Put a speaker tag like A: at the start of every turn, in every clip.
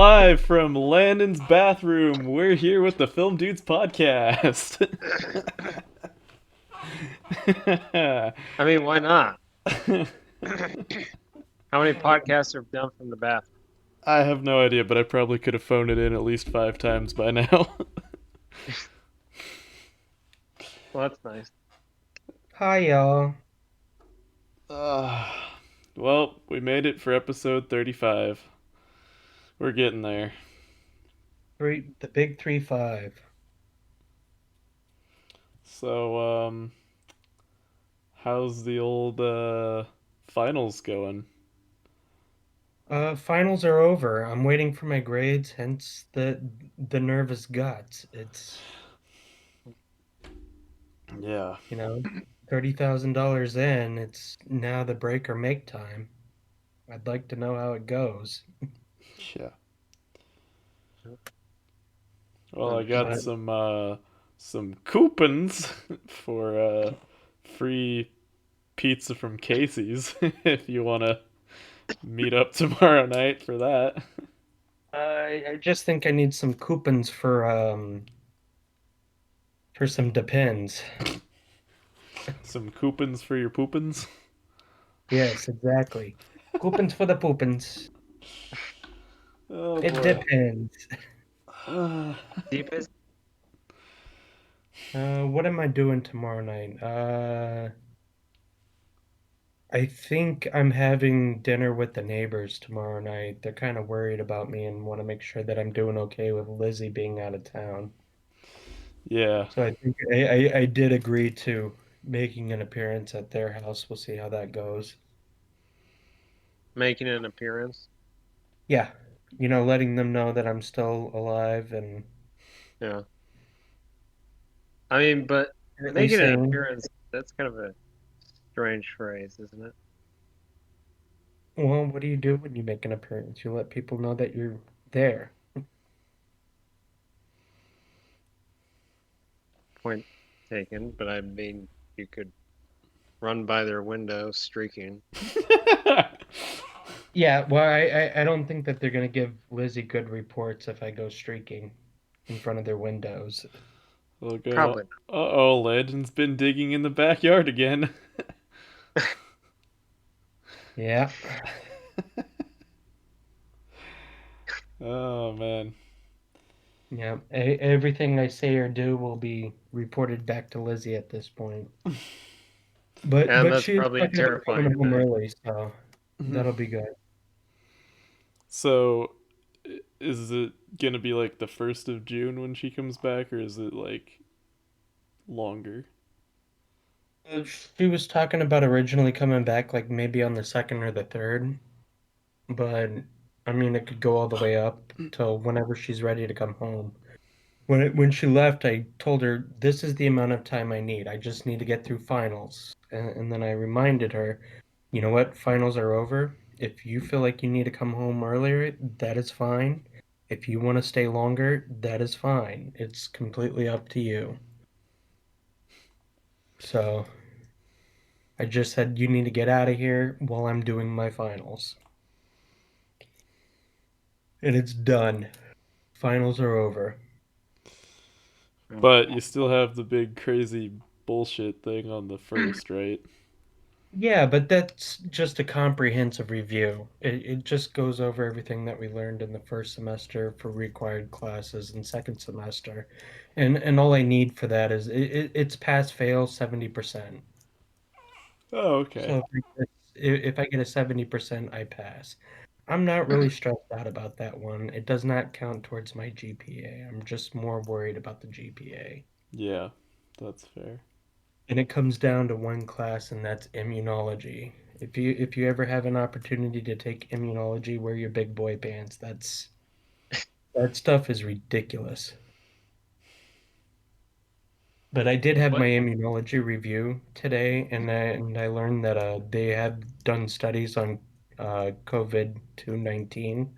A: Live from Landon's bathroom, we're here with the Film Dudes podcast.
B: I mean, why not? How many podcasts are done from the bathroom?
A: I have no idea, but I probably could have phoned it in at least 5 times by now.
B: Well, that's nice.
C: Hi, y'all.
A: uh, well, we made it for episode 35. We're getting there.
C: The big 3-5.
A: So, how's the old finals going?
C: Finals are over. I'm waiting for my grades, hence the nervous guts. It's
A: Yeah.
C: you know, $30,000 in. It's now the break or make time. I'd like to know how it goes.
A: Yeah. Well, I got
C: But
A: some coupons for free pizza from Casey's if you want to meet up tomorrow night for that.
C: I just think I need some coupons for some Depends.
A: Some coupons for your poopins.
C: Yes, exactly. Coupons for the poopins.
A: Oh
C: It
A: boy.
C: depends.
B: Deepest?
C: What am I doing tomorrow night? I think I'm having dinner with the neighbors tomorrow night. They're kind of worried about me and want to make sure that I'm doing okay with Lizzie being out of town.
A: Yeah.
C: So I think I did agree to making an appearance at their house. We'll see how that goes.
B: Making an appearance?
C: Yeah, letting them know that I'm still alive and
B: Yeah. I mean, but
C: currently
B: making an
C: sane.
B: appearance, that's kind of a strange phrase, isn't it?
C: Well, what do you do when you make an appearance? You let people know that you're there.
B: Point taken, but I mean, you could run by their window streaking.
C: Yeah, well, I don't think that they're gonna give Lizzie good reports if I go streaking in front of their windows.
A: Oh, good. Uh
B: Probably
A: oh, Legend's been digging in the backyard again.
C: Yeah.
A: Oh man.
C: Yeah, everything I say or do will be reported back to Lizzie at this point. But
B: And
C: but
B: that's
C: she is
B: probably a
C: talking about coming
B: terrifying
C: home
B: thing.
C: early, so that'll be good.
A: So, is it gonna be like the 1st of June when she comes back, or is it like longer?
C: She was talking about originally coming back like maybe on the second or the third, but I mean it could go all the way up till whenever she's ready to come home. When she left, I told her this is the amount of time I need. I just need to get through finals, and then I reminded her, you know what? Finals are over. If you feel like you need to come home earlier, that is fine. If you want to stay longer, that is fine. It's completely up to you. So I just said you need to get out of here while I'm doing my finals. And it's done. Finals are over.
A: But you still have the big crazy bullshit thing on the first, right?
C: Yeah, but that's just a comprehensive review. It just goes over everything that we learned in the first semester for required classes and second semester. And all I need for that is it's pass fail 70%.
A: Oh, okay.
C: So if I get a 70%, I pass. I'm not really stressed out about that one. It does not count towards my GPA. I'm just more worried about the GPA.
A: Yeah, that's fair.
C: And it comes down to one class, and that's immunology. If you ever have an opportunity to take immunology, wear your big boy pants. That stuff is ridiculous. But I did have my
B: What?
C: immunology review today, and I learned that they have done studies on COVID-19,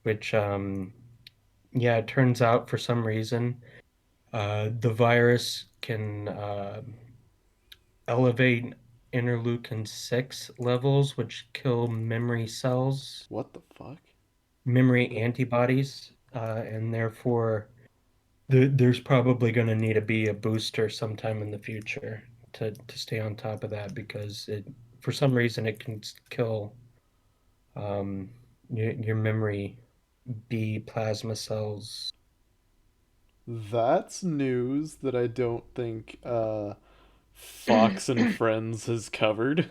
C: which yeah, it turns out for some reason the virus can elevate interleukin 6 levels, which kill memory cells.
A: What the fuck?
C: memory antibodies, and therefore there's probably going to need to be a booster sometime in the future to stay on top of that because it for some reason it can kill um, your memory B plasma cells.
A: That's news that I don't think Fox and Friends has covered.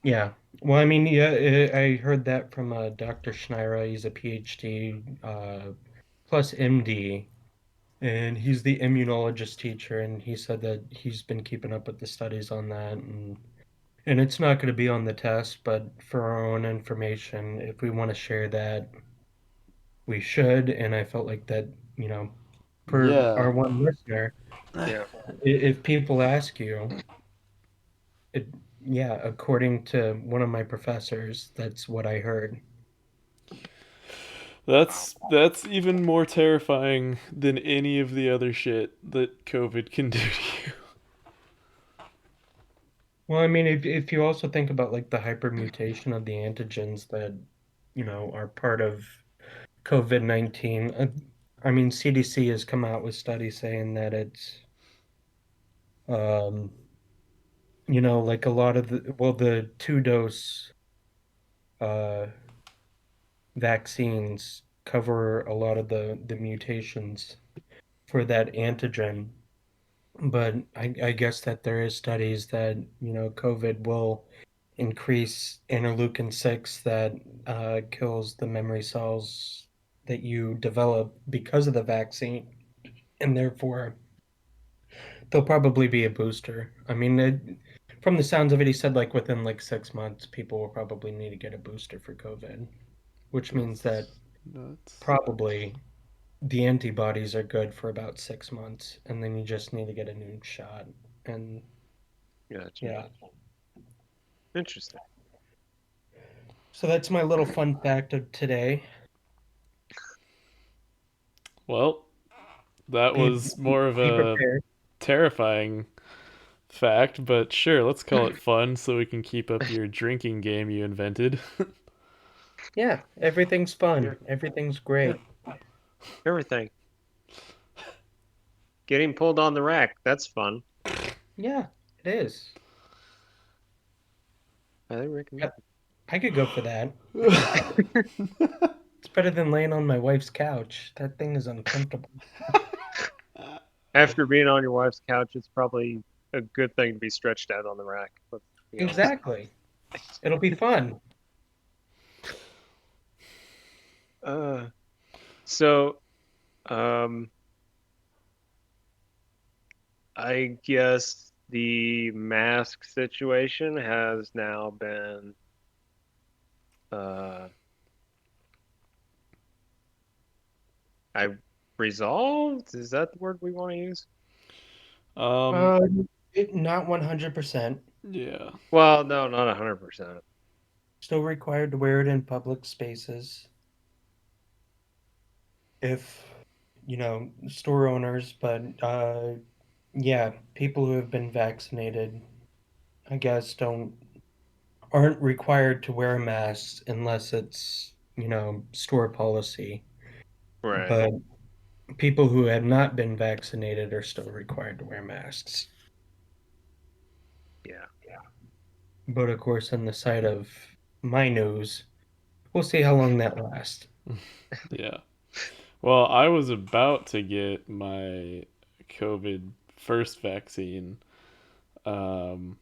C: Yeah. Well, I mean, yeah, I heard that from Dr. Schneider. He's a PhD plus MD, and he's the immunologist teacher. And he said that he's been keeping up with the studies on that, and it's not going to be on the test, but for our own information, if we want to share that, we should. And I felt like that, you know, for
A: Yeah.
C: our one listener,
B: Yeah.
C: if people ask you, it, yeah, according to one of my professors, that's what I heard.
A: That's even more terrifying than any of the other shit that COVID can do to you.
C: Well, I mean, if you also think about like the hypermutation of the antigens that, are part of COVID-19, I mean, CDC has come out with studies saying that it's, um, like a lot of the two-dose uh, vaccines cover a lot of the mutations for that antigen. But I guess that there is studies that, COVID will increase interleukin 6 that kills the memory cells that you develop because of the vaccine. And therefore, there'll probably be a booster. I mean, from the sounds of it, he said like within like 6 months, people will probably need to get a booster for COVID, which means that
A: That's nuts.
C: probably the antibodies are good for about 6 months, and then you just need to get a new shot. And
B: Gotcha.
C: yeah,
B: Interesting.
C: so that's my little fun fact of today.
A: Well, that
C: Be
A: was more of
C: be
A: a
C: prepared.
A: terrifying fact, but sure, let's call it fun so we can keep up your drinking game you invented.
C: Yeah, everything's
B: Yeah.
C: fun. Everything's
B: Yeah.
C: great.
B: Everything. Getting pulled on the rack. That's fun.
C: Yeah, it is.
B: Highly
C: I,
B: recommend.
C: I could go for that. It's better than laying on my wife's couch. That thing is uncomfortable.
B: After being on your wife's couch, it's probably a good thing to be stretched out on the rack. Let's be honest.
C: Exactly. It'll be fun.
B: Uh, so, um, I guess the mask situation has now been uh, I resolved. Is that the word we want to use?
A: um,
C: Uh, Not 100%.
A: yeah.
B: Well, no, not 100%.
C: Still required to wear it in public spaces. If, store owners, but yeah, people who have been vaccinated, I guess, aren't required to wear masks unless it's, store policy.
B: Right.
C: But people who have not been vaccinated are still required to wear masks.
B: Yeah.
C: But of course, on the side of my news, we'll see how long that lasts.
A: Yeah. Well, I was about to get my COVID first vaccine um,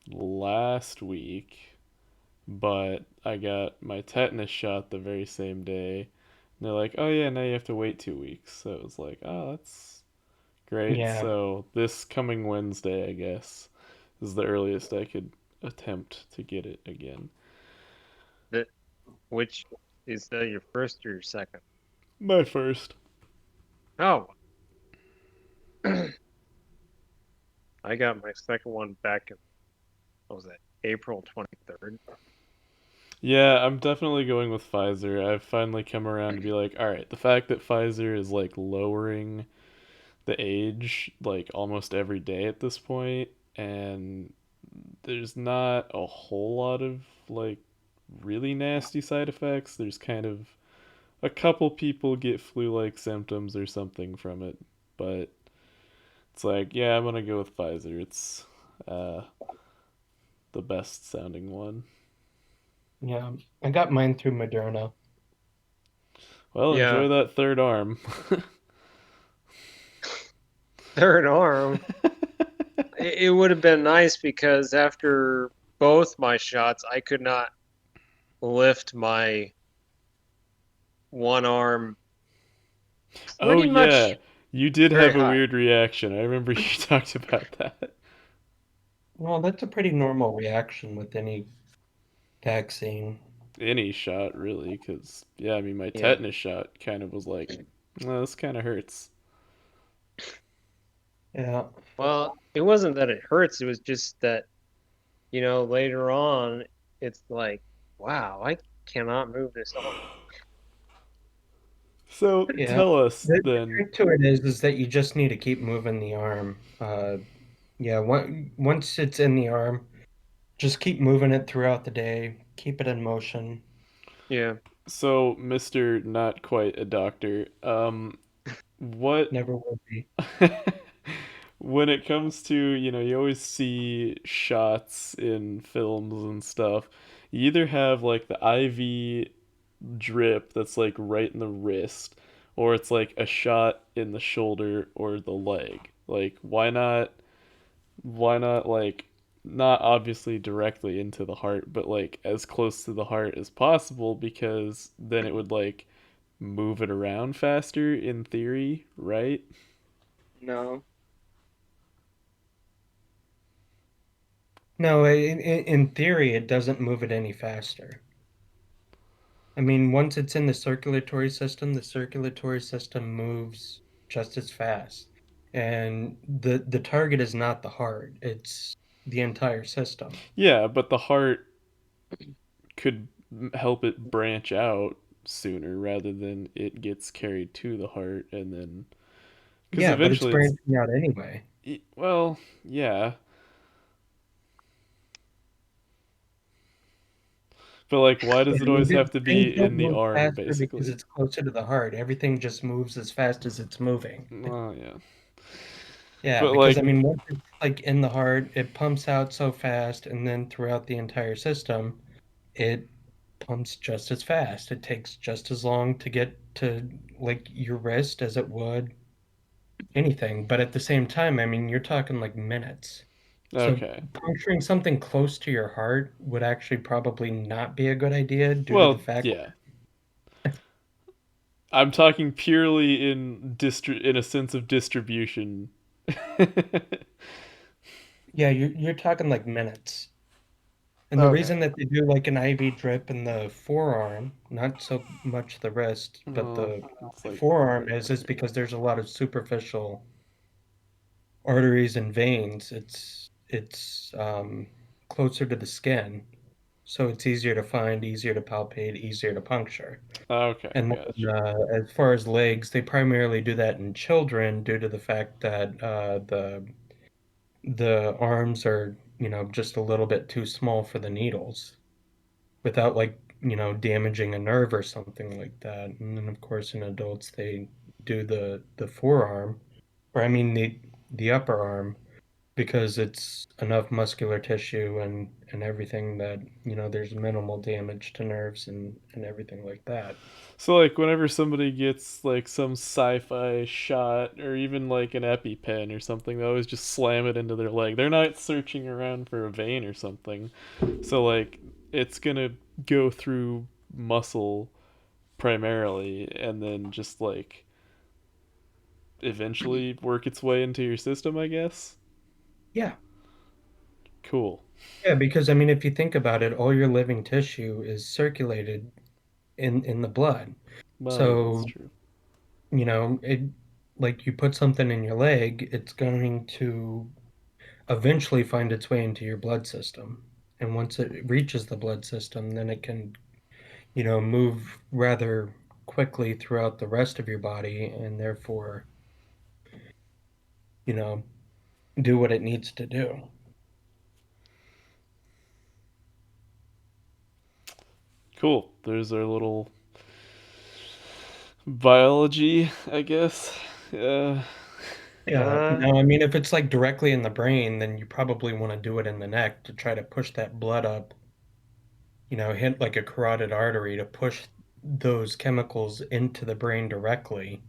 A: last week, but I got my tetanus shot the very same day. And they're like, oh, yeah, now you have to wait 2 weeks. So it was like, oh, that's great.
C: Yeah,
A: So this coming Wednesday, I guess, is the earliest I could attempt to get it again.
B: That which is that your first or your second?
A: My first.
B: Oh, I got my second one back in what was that? April 23rd.
A: Yeah, I'm definitely going with Pfizer. I've finally come around to be like, all right, the fact that Pfizer is like lowering the age like almost every day at this point, and there's not a whole lot of like really nasty side effects. There's kind of a couple people get flu-like symptoms or something from it, but it's like, yeah, I'm gonna go with Pfizer. It's uh, the best sounding one.
C: Yeah, I got mine through Moderna.
A: Well,
B: Yeah,
A: enjoy that third arm.
B: third arm. It would have been nice because after both my shots, I could not lift my one arm
A: Oh
B: pretty
A: yeah,
B: much
A: you did
B: very
A: have a
B: high.
A: weird reaction. I remember you talked about that.
C: Well, that's a pretty normal reaction with any vaccine.
A: Any shot, really, because yeah, I mean, my
B: Yeah.
A: tetanus shot kind of was like, well, this kind of hurts.
C: Yeah.
B: Well, it wasn't that it hurts, it was just that, later on, it's like, wow, I cannot move this arm.
A: So
C: Yeah.
A: tell us
C: The
A: then.
C: trick to it is that you just need to keep moving the arm. Yeah, once it's in the arm, just keep moving it throughout the day. Keep it in motion.
B: Yeah.
A: So, Mister Not Quite a Doctor, what
C: Never will be.
A: when it comes to, you always see shots in films and stuff. You either have like the IV drip that's like right in the wrist, or it's like a shot in the shoulder or the leg. Like, why not like not obviously directly into the heart, but like as close to the heart as possible because then it would like move it around faster in theory, right?
C: No. No, in theory, it doesn't move it any faster. I mean, once it's in the circulatory system moves just as fast. And the target is not the heart, it's the entire system.
A: Yeah, but the heart could help it branch out sooner rather than it gets carried to the heart and then because
C: Yeah, but it's
A: eventually it's
C: branching out anyway.
A: well, yeah, but like why
C: Yeah,
A: does
C: I
A: it
C: mean,
A: always have to
C: things
A: be
C: don't
A: in the
C: move
A: arm
C: faster because
A: basically?
C: it's closer to the heart. Everything just moves as fast as it's moving.
A: Oh yeah,
C: Yeah,
A: but
C: because I
A: like
C: mean, once it's like in the heart, it pumps out so fast, and then throughout the entire system, it pumps just as fast. It takes just as long to get to like your wrist as it would anything. But at the same time, I mean, you're talking like minutes. So
A: okay,
C: puncturing something close to your heart would actually probably not be a good idea due to the
A: well
C: fact,
A: yeah, I'm talking purely in a sense of distribution.
C: yeah, you're talking like minutes. And the
B: Okay.
C: reason that they do like an IV drip in the forearm, not so much the wrist, but
A: Well,
C: the
A: it's like
C: forearm
A: right
C: is because there's a lot of superficial arteries and veins. It's closer to the skin, so it's easier to find, easier to palpate, easier to puncture.
A: okay,
C: And then,
A: gotcha.
C: as far as legs, they primarily do that in children due to the fact that the arms are, just a little bit too small for the needles without like, damaging a nerve or something like that. And then of course in adults they do the forearm, or I mean the upper arm because it's enough muscular tissue and everything that, there's minimal damage to nerves and everything like that.
A: So like whenever somebody gets like some sci-fi shot or even like an EpiPen or something, they always just slam it into their leg. They're not searching around for a vein or something. So like it's gonna go through muscle primarily and then just like eventually work its way into your system, I guess.
C: Yeah.
A: Cool.
C: Yeah, because I mean if you think about it, all your living tissue is circulated in the blood.
A: Well, yeah, that's
C: So,
A: true.
C: it like you put something in your leg, it's going to eventually find its way into your blood system. And once it reaches the blood system, then it can, move rather quickly throughout the rest of your body and therefore, you know, do what it needs to do.
A: Cool. There's our little biology, I guess. Uh,
C: Yeah,
B: Uh,
C: no, I mean, if it's like directly in the brain, then you probably want to do it in the neck to try to push that blood up, hit like a carotid artery to push those chemicals into the brain directly.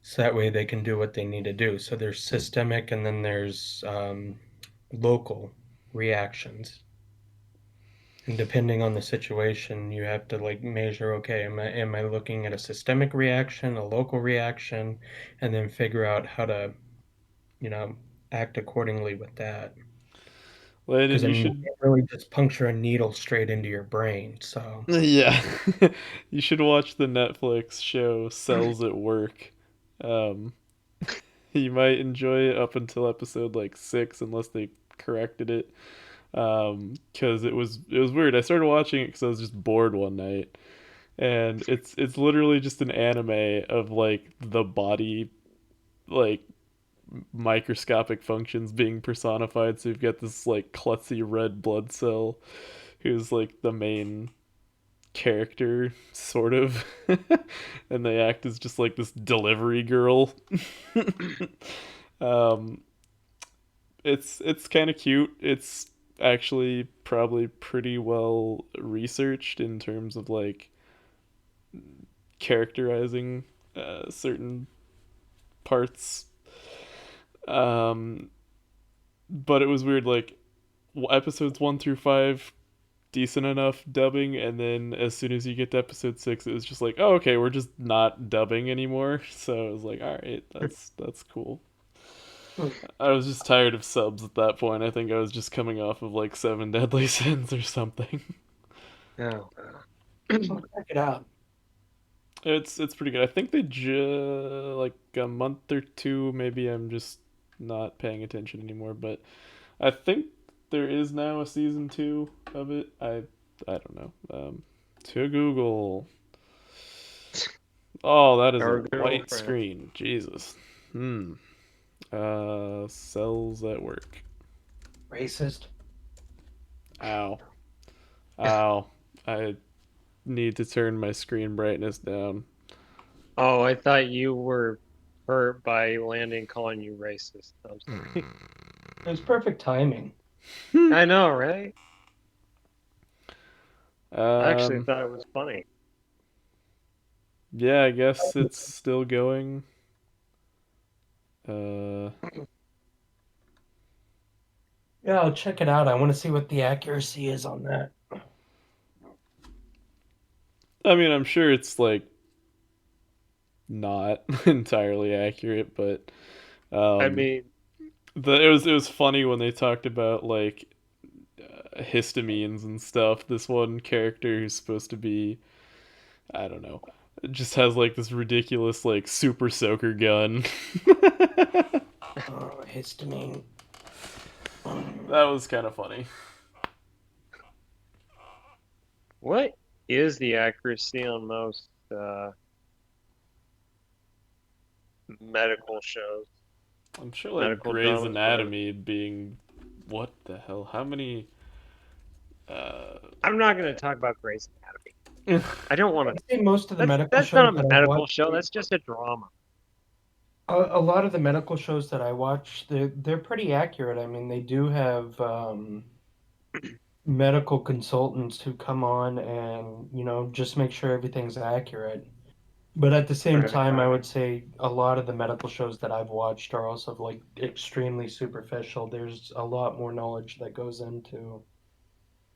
C: So that way they can do what they need to do. So there's systemic and then there's local reactions. And depending on the situation, you have to like measure, okay, am I looking at a systemic reaction, a local reaction, and then figure out how to, you know, act accordingly with that.
A: Landon,
C: Because I
A: you
C: mean, you
A: should.
C: can't really just puncture a needle straight into your brain. So,
A: Yeah. You should watch the Netflix show Cells at Work. Um, you might enjoy it up until episode like 6, unless they corrected it. Because it was weird. I started watching it because I was just bored one night, and it's literally just an anime of like the body, like microscopic functions being personified. So you've got this like klutzy red blood cell who's like the main character, sort of, and they act as just like this delivery girl. um, it's kind of cute. It's actually probably pretty well researched in terms of like characterizing certain parts. Um, but it was weird. Like episodes 1 through 5, decent enough dubbing, and then as soon as you get to episode 6, it was just like, oh, okay, we're just not dubbing anymore. So I was like, all right, that's cool. I was just tired of subs at that point. I think I was just coming off of like Seven Deadly Sins or something.
B: no.
C: oh, check it out.
A: It's pretty good. I think they like a month or two. Maybe I'm just not paying attention anymore, but I think there is now a season 2 of it. I don't know. To Google. Oh, that is a
B: Our
A: white
B: girlfriend.
A: screen. Jesus. Hmm. Cells at work.
C: Racist.
A: Ow. Ow. I need to turn my screen brightness down.
B: Oh, I thought you were hurt by Landon calling you racist. I'm sorry.
C: It was perfect timing.
B: I know, right? I actually
A: um.
B: thought it was funny.
A: Yeah, I guess it's still going. Uh.
C: Yeah, I'll check it out. I want to see what the accuracy is on that.
A: I mean, I'm sure it's like not entirely accurate, but
B: I
A: um,
B: mean,
A: it was funny when they talked about like histamines and stuff. This one character who's supposed to be, I don't know, just has like this ridiculous like super soaker gun.
C: Histamine.
A: That was kind of funny.
B: what is the accuracy on most medical shows,
A: I'm sure like
B: medical
A: Grey's
B: dramas, whatever?
A: Anatomy being what the hell? How many?
B: I'm not going to talk about Grey's Anatomy. I don't want
C: I'd
B: to.
C: say most of the medical
B: That's
C: shows
B: not a
C: that I
B: medical
C: watch,
B: show. That's just a drama.
C: a lot of the medical shows that I watch, they're pretty accurate. I mean, they do have medical consultants who come on and, just make sure everything's accurate. But at the same
B: Right.
C: time, I would say a lot of the medical shows that I've watched are also like extremely superficial. There's a lot more knowledge that goes into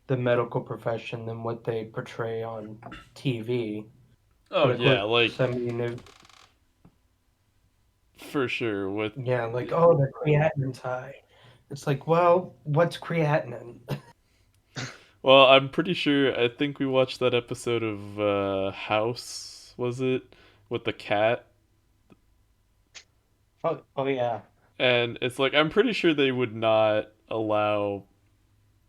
C: the medical profession than what they portray on TV.
A: Oh
C: But of
A: yeah,
C: course,
A: like
C: I mean,
A: for sure with.
C: yeah, like, oh, the creatinine's high. It's like, well, what's creatinine?
A: Well, I'm pretty sure. I think we watched that episode of House. Was it with the cat?
C: Oh yeah.
A: And it's like I'm pretty sure they would not allow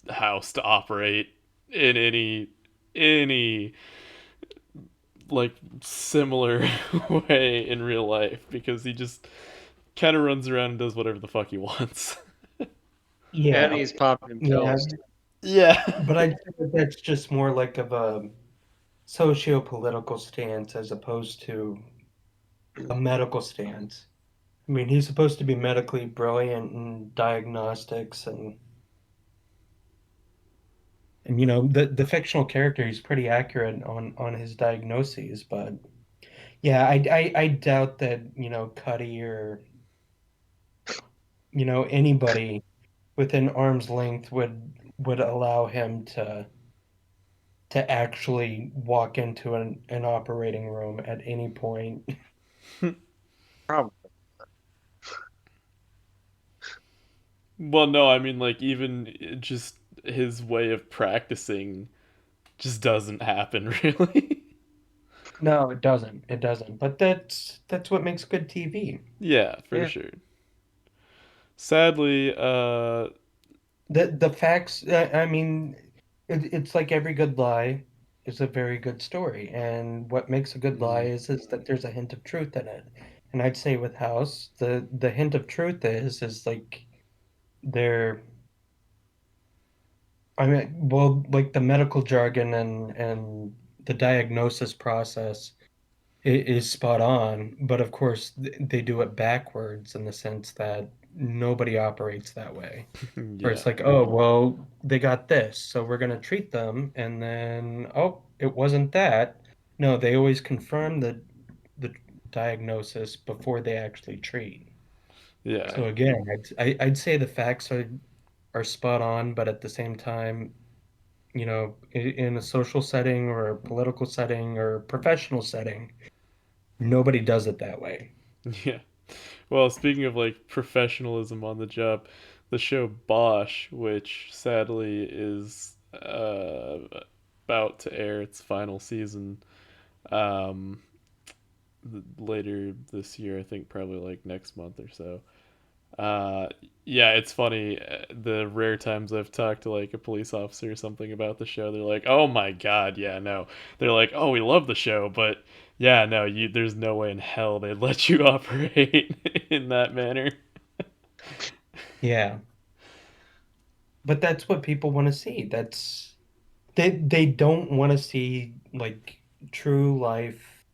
A: House to operate in any like similar way in real life because he just kind of runs around and does whatever the fuck he wants.
B: And
C: Yeah.
B: he's popping
C: Yeah.
B: pills.
A: Yeah.
C: But I'd say that that's just more like of a socio-political stance as opposed to a medical stance. I mean, he's supposed to be medically brilliant in diagnostics and the fictional character he's pretty accurate on his diagnoses, but yeah, I doubt that, Cuddy or, anybody within arm's length would allow him to actually walk into an operating room at any point.
B: Probably.
A: Well, no, I mean, like, even just his way of practicing just doesn't happen, really.
C: No, it doesn't. It doesn't. But that's what makes good TV.
A: Yeah, for
B: Yeah.
A: sure. Sadly,
C: The facts, I mean, it's like every good lie is a very good story. And what makes a good lie
A: mm,
C: is that there's a hint of truth in it. And I'd say with House, the hint of truth is like they're I mean, well, like the medical jargon and the diagnosis process is spot on, but of course they do it backwards in the sense that nobody operates that way. Where
A: yeah,
C: it's like, oh, well, they got this, so we're gonna treat them, and then, oh, it wasn't that. No, they always confirm the diagnosis before they actually treat.
A: yeah,
C: So again, I'd say the facts are spot on, but at the same time, in a social setting or a political setting or professional setting, nobody does it that way.
A: yeah. Well, speaking of like professionalism on the job, the show Bosch, which sadly is about to air its final season um, later this year, I think probably like next month or so. Uh, yeah, it's funny. The rare times I've talked to like a police officer or something about the show, they're like, "Oh my god, yeah, no." They're like, "Oh, we love the show, but yeah, no, you there's no way in hell they'd let you operate in that manner."
C: Yeah, but that's what people want to see. They don't want to see like true life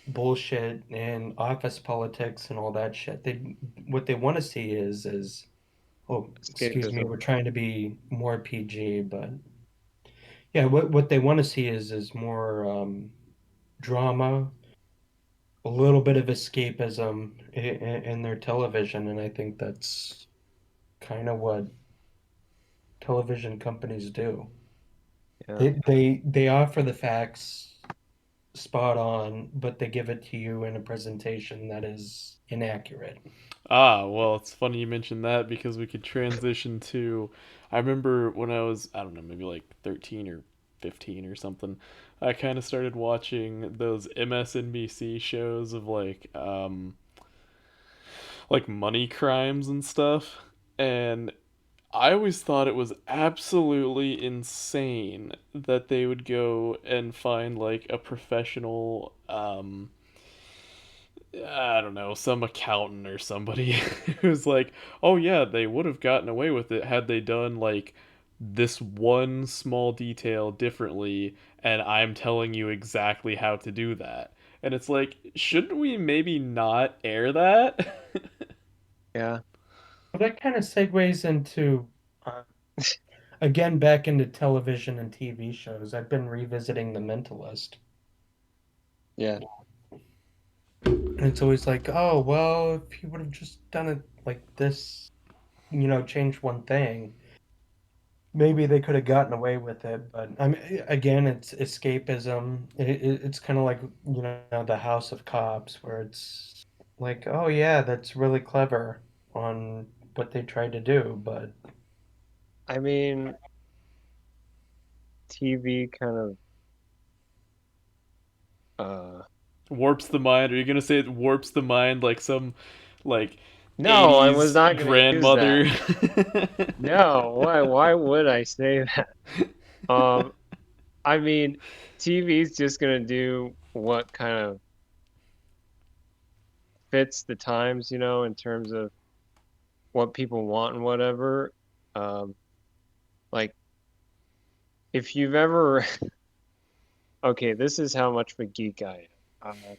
C: bullshit and office politics and all that shit. They What they want to see is oh, excuse me,
B: Escapism.
C: we're trying to be more PG, but yeah, what they want to see is more drama, a little bit of escapism in their television, and I think that's kind of what television companies do.
B: Yeah.
C: They offer the facts spot on, but they give it to you in a presentation that is inaccurate.
A: Ah, well, it's funny you mentioned that because we could transition to. I remember when I was, I don't know, maybe like 13 or 15 or something, I kind of started watching those MSNBC shows of like money crimes and stuff. And I always thought it was absolutely insane that they would go and find like a professional I don't know, some accountant or somebody who's like, "Oh yeah, they would have gotten away with it had they done like this one small detail differently, and I'm telling you exactly how to do that." And it's like, shouldn't we maybe not air that?
B: Yeah.
C: Well, that kind of segues into uh, again back into television and TV shows. I've been revisiting The Mentalist,
B: Yeah.
C: and it's always like, oh well, if he would have just done it like this, changed one thing, maybe they could have gotten away with it. But I mean, again, it's escapism. It's kind of like, the House of Cops, where it's like, oh yeah, that's really clever on what they tried to do, but
B: I mean, TV kind of uh
A: Warps the mind. Are you gonna say it warps the mind like some like
B: no, I was
A: 80s
B: not going to use that.
A: grandmother?
B: No, why would I say that? Um I mean, TV's just going to do what kind of fits the times, in terms of what people want and whatever. Um Like, if you've ever, okay, this is how much of a geek I am.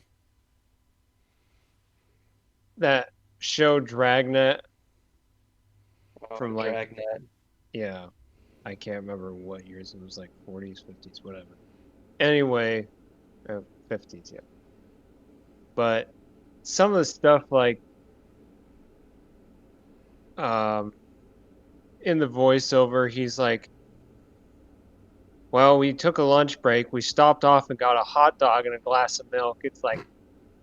B: That show Dragnet from like,
C: Dragnet.
B: yeah, I can't remember what years it was, like 40s, 50s, whatever. Anyway, 50s, yeah. But some of the stuff like um in the voiceover, he's like, well, we took a lunch break. We stopped off and got a hot dog and a glass of milk. It's like,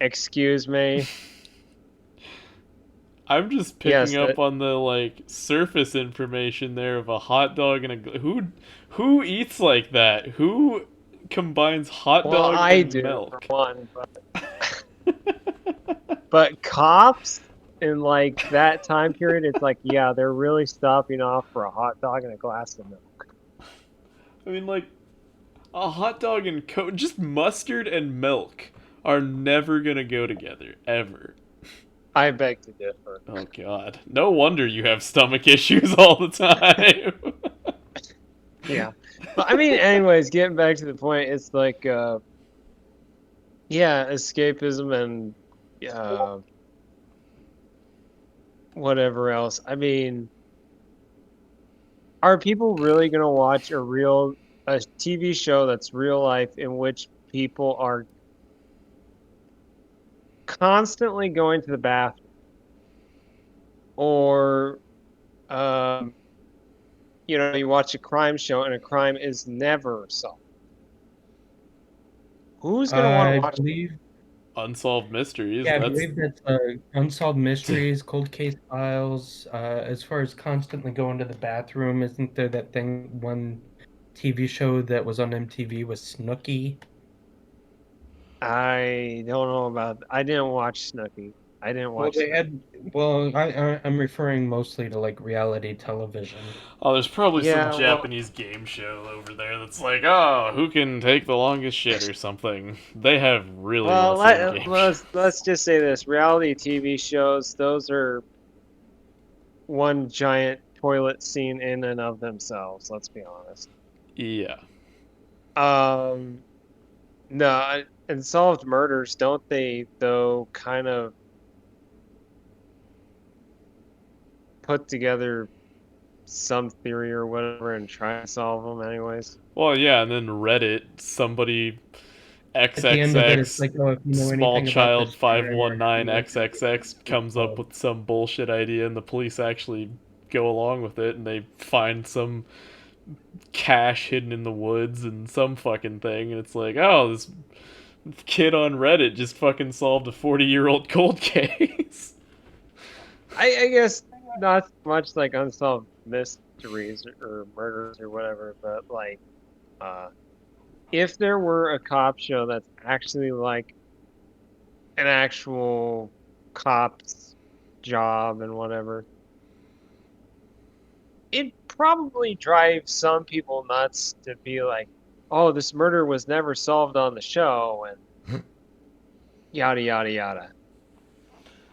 B: excuse me.
A: I'm just picking
B: Yes,
A: up on the like surface information there of a hot dog and who eats like that? Who combines hot
B: well,
A: dog
B: I
A: and
B: do for
A: milk?
B: one, but cops in like that time period, it's like, yeah, they're really stopping off for a hot dog and a glass of milk.
A: I mean, like a hot dog and just mustard and milk are never gonna go together ever.
B: I beg to differ.
A: Oh God, no wonder you have stomach issues all the time.
B: Yeah. But I mean, anyways, getting back to the point, it's like, yeah, escapism and uh, whatever else. I mean, are people really going to watch a TV show that's real life in which people are constantly going to the bathroom or, um, you watch a crime show and a crime is never solved? Who's going to want to
C: I
B: watch?
C: believe,
A: Unsolved mysteries.
C: yeah, I
A: That's
C: believe that's unsolved mysteries, cold case files. As far as constantly going to the bathroom, isn't there that thing, one TV show that was on MTV was Snooki?
B: I don't know about. I didn't watch Snooki. I didn't
C: Well,
B: watch
C: they
B: Snooki.
C: had. Well, I'm referring mostly to like reality television.
A: oh, there's probably some
B: Yeah, well,
A: Japanese game show over there that's like, oh, who can take the longest shit or something. They have really
B: well,
A: insane game shows.
B: let's just say this: reality TV shows, those are one giant toilet scene in and of themselves. Let's be honest.
A: Yeah.
B: Um, no, unsolved murders, don't they, though, kind of put together some theory or whatever and try to solve them anyways?
A: Well, yeah, and then Reddit, somebody
C: At the end of it, it's
A: XXX
C: like, oh, if you know
A: small
C: anything about
A: child
C: this murder, you might be able
A: 519XXX
C: to
A: comes up
C: solve.
A: with some bullshit idea and the police actually go along with it and they find some cache hidden in the woods and some fucking thing and it's like, oh, this kid on Reddit just fucking solved a 40-year-old cold case.
B: I guess not so much like unsolved mysteries or murders or whatever, but like, uh, if there were a cop show that's actually like an actual cop's job and whatever, it probably drives some people nuts to be like, oh, this murder was never solved on the show and yada yada yada.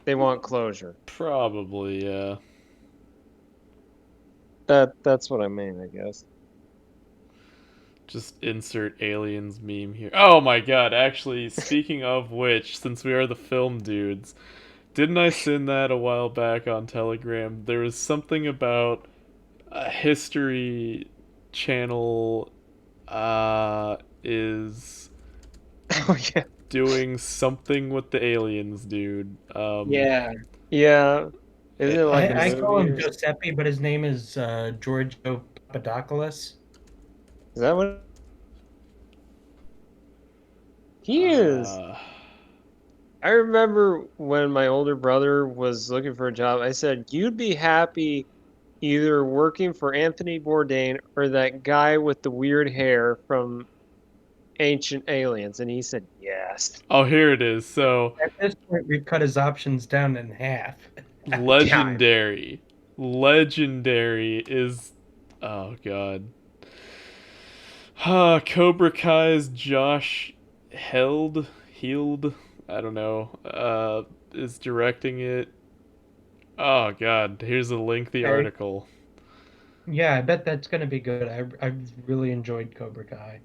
B: They want closure.
A: Probably, yeah.
B: That's what I mean, I guess.
A: Just insert aliens meme here. Oh my god, actually, speaking of which, since we are the film dudes, didn't I send that a while back on Telegram? There was something about a History Channel is
B: Oh yeah.
A: doing something with the aliens, dude.
C: Yeah,
B: Yeah. Isn't
A: It,
B: it like a
C: I call
B: movie
C: him
B: or is
C: Giuseppe, but his name is Giorgio Papadopoulos.
B: that what he is?
A: uh,
B: I remember when my older brother was looking for a job, I said, you'd be happy either working for Anthony Bourdain or that guy with the weird hair from Ancient Aliens. And he said, yes.
A: oh, here it is. So,
C: At this point, we've cut his options down in half.
B: Yeah.
A: legendary. Legendary is. Oh, God. Cobra Kai's Josh Heald, I don't know, is directing it. Oh god, here's a lengthy
C: Okay.
A: article.
C: Yeah, I bet that's gonna be good. I've really enjoyed Cobra Kai.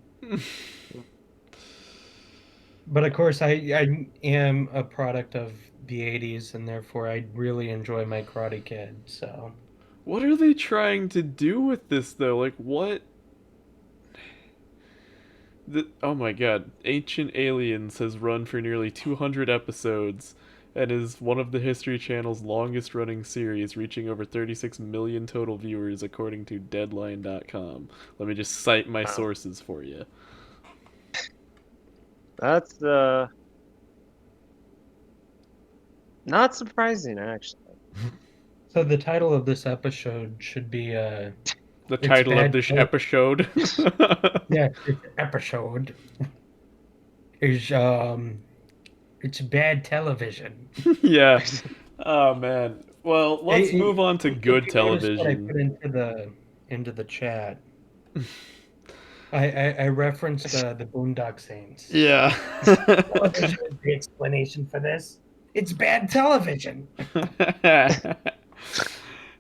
C: But of course, I am a product of the 80s, and therefore I really enjoy my Karate Kid. So,
A: What are they trying to do with this though? Like what? Oh my god, Ancient Aliens has run for nearly 200 episodes and is one of the History Channel's longest running series, reaching over 36 million total viewers according to Deadline.com. Let me just cite my
B: Wow.
A: sources for you.
B: That's not surprising, actually.
C: so the title of this episode should be
A: The
C: "It's
A: title of
C: Bad."
A: this episode.
C: Yeah, this episode is it's bad television.
A: Yeah. Oh man. Well, let's
C: Hey,
A: move on to
C: if
A: good
C: you notice what I
A: television.
C: put into the chat, I referenced the Boondock Saints.
A: Yeah.
C: Television is the explanation for this. It's bad television.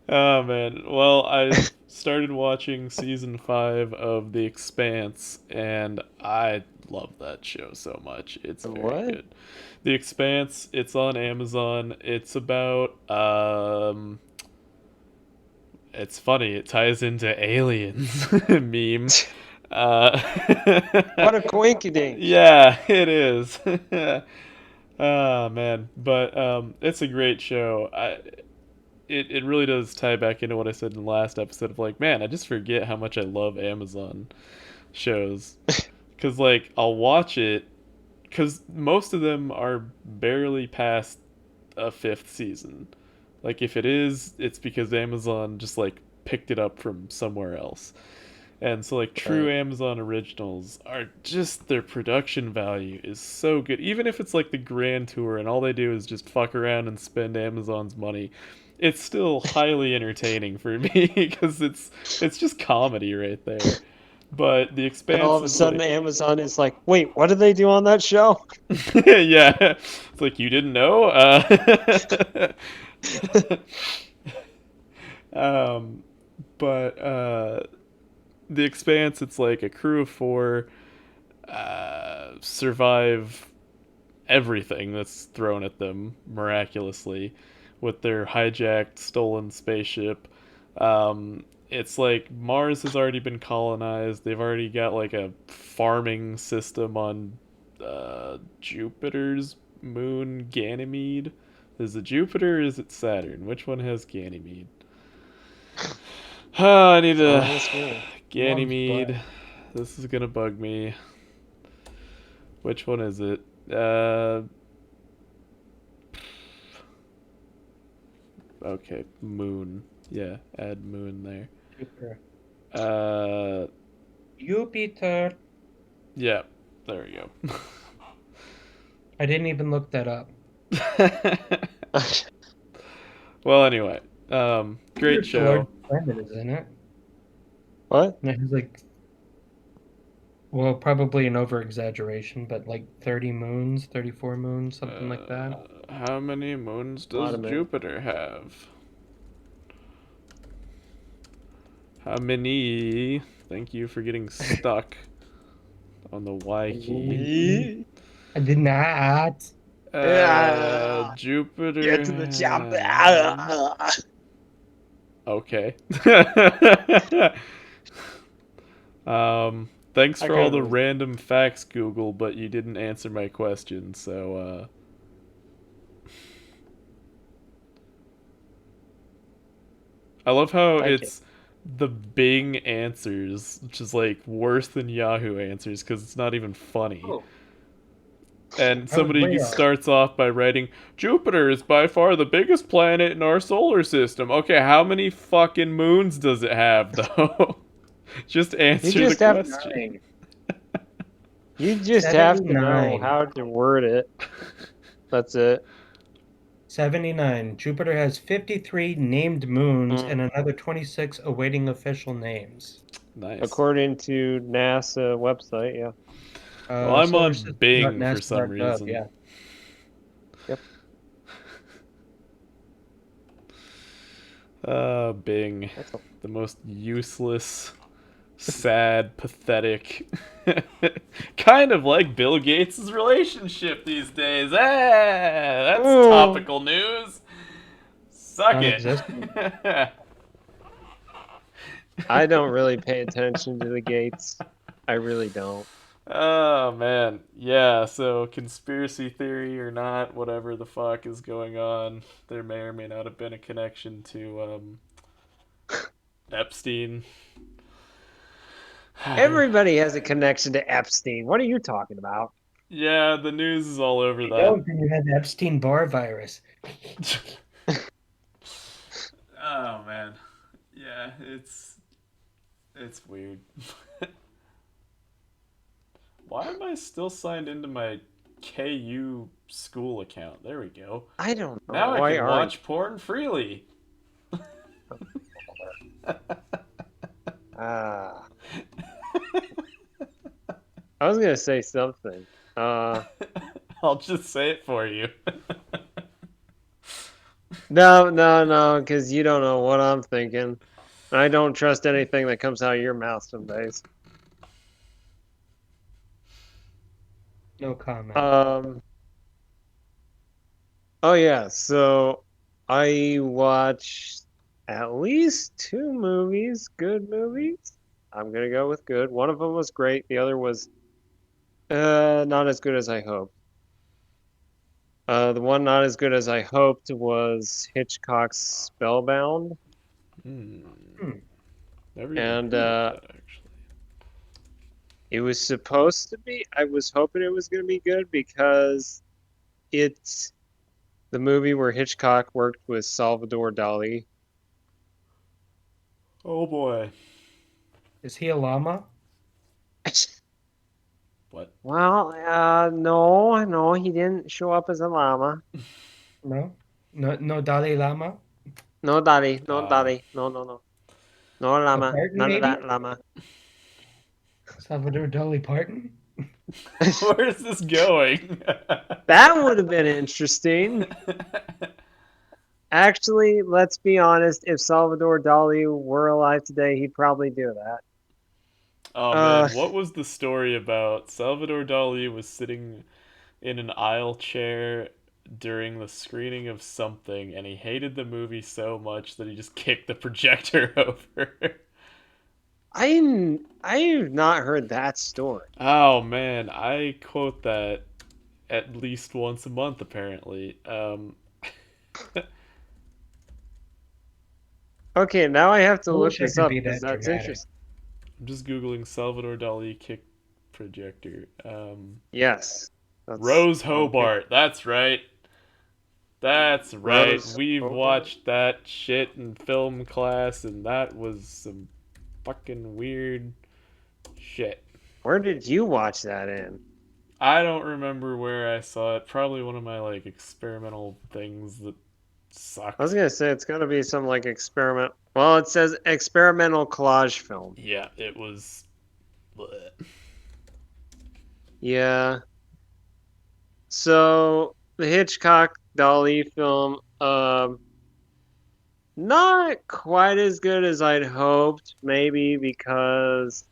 A: Oh man. Well, I started watching season 5 of The Expanse and I love that show so much. It's very
B: What?
A: good. The Expanse, it's on Amazon. It's about it's funny, it ties into aliens meme. Uh
B: What a coinkydink.
A: Yeah, it is. Ah man, but it's a great show. It really does tie back into what I said in the last episode of like, man, I just forget how much I love Amazon shows. Cuz like I'll watch it cuz most of them are barely past a fifth season. Like if it is, it's because Amazon just like picked it up from somewhere else. And so like true
B: Right.
A: Amazon originals are just their production value is so good. Even if it's like the grand tour and all they do is just fuck around and spend Amazon's money, it's still highly entertaining for me because it's just comedy right there. But The
B: And all
A: Expanse
B: of a
A: is
B: sudden,
A: like
B: Amazon is like, wait, what did they do on that show?
A: yeah, it's like you didn't know. Um, but The Expanse, it's like a crew of four survive everything that's thrown at them miraculously with their hijacked, stolen spaceship. It's like Mars has already been colonized. They've already got like a farming system on Jupiter's moon, Ganymede. Is it Jupiter or is it Saturn? Which one has Ganymede? I need
B: Oh,
A: a
B: that's me.
C: One's
A: Ganymede.
C: black.
A: This is gonna bug me. Which one is it? Uh, okay, moon. Yeah, add moon there.
C: Jupiter.
A: Uh,
C: Jupiter.
A: yeah, there we go.
C: I didn't even look that up.
A: Well, anyway, great
C: Jupiter's the
A: show.
C: largest planet, isn't it?
B: What?
C: And it has like, well, probably an over exaggeration, but like 30 moons, 34 moons, something like that.
A: How many moons
B: A lot
A: does
B: of men.
A: Jupiter have? How many? Thank you for getting stuck on the Y key.
C: I did not.
B: Ah,
A: Jupiter
B: get to the job.
A: has... Okay. Thanks
B: I
A: for all
B: kind
A: the
B: of.
A: random facts, Google, but you didn't answer my question, so, I love how
B: Thank you.
A: it's the Bing answers, which is, like, worse than Yahoo answers, because it's not even funny.
B: Oh,
A: And
C: I was way
A: somebody
C: off.
A: starts off by writing, Jupiter is by far the biggest planet in our solar system. Okay, how many fucking moons does it have, though? Just
B: you
A: answer the
B: just have
A: question.
C: 9.
B: you just have to know
C: 79.
B: how to word it. That's it.
C: 79. Jupiter has 53 named moons
B: Mm.
C: and another 26 awaiting official names.
A: Nice.
B: According to NASA website, yeah.
A: Well, I'm on Bing for some
C: Solarstystem.nasa.gov,
A: reason.
C: yeah.
B: Yep.
A: Bing.
B: That's a,
A: The most useless, sad, pathetic. Kind of like Bill Gates' relationship these days. That's
B: ooh,
A: topical news. Suck it.
C: Non-existent.
B: I don't really pay attention to the gates. I really don't.
A: Oh man, yeah. So conspiracy theory or not, whatever the fuck is going on, there may or may not have been a connection to Epstein.
B: Everybody has a connection to Epstein. What are you talking about?
A: Yeah, the news is all over
C: You
A: that.
C: don't, then you had the Epstein-Barr virus.
A: Oh man, yeah, it's weird. Why am I still signed into my KU school account? There we go.
B: I don't know.
A: Now I
B: Why
A: can
B: aren't
A: watch porn freely.
B: Ah, I was gonna say something.
A: I'll just say it for you.
B: No, because you don't know what I'm thinking. I don't trust anything that comes out of your mouth some days.
C: No comment.
B: Um, oh yeah, so I watched at least two movies, good movies. I'm gonna go with good. One of them was great, the other was not as good as I hoped. The one not as good as I hoped was Hitchcock's Spellbound,
A: Hmm.
C: Hmm.
A: Never even
B: and
A: heard of that actually.
B: it was supposed to be. I was hoping it was going to be good because it's the movie where Hitchcock worked with Salvador Dali.
A: Oh boy.
C: Is he a llama?
A: What?
B: Well, no, he didn't show up as a llama.
C: No? No Dalai Lama?
B: No, Dali, no,
A: Uh,
B: Dali, no, no
C: A
B: llama,
C: Parton,
B: none of
C: maybe?
B: that llama.
C: Salvador Dali Parton?
A: where's this going?
B: That would have been interesting. Actually, let's be honest, if Salvador Dali were alive today, he'd probably do that.
A: Oh
B: Uh,
A: man, what was the story about? Salvador Dali was sitting in an aisle chair during the screening of something, and he hated the movie so much that he just kicked the projector over.
B: I've not heard that story.
A: Oh man, I quote that at least once a month apparently.
B: Okay, now I have to
C: I
B: look
C: wish I
B: this
C: could
B: up
C: be
B: because
C: that
B: that's
C: dramatic.
B: interesting.
A: I'm just googling Salvador Dali kick projector.
B: Yes, that's
A: Rose
B: okay.
A: Hobart. That's right. That's right.
B: Rose
A: We've
B: Hobart.
A: watched that shit in film class, and that was some fucking weird shit.
B: Where did you watch that in?
A: I don't remember where I saw it. Probably one of my like experimental things that
B: I was
A: sucked.
B: gonna say it's gonna be some like experiment. Well, it says experimental collage film.
A: Yeah, it was. Bleh.
B: Yeah. So the Hitchcock Dolly film, not quite as good as I'd hoped. Maybe because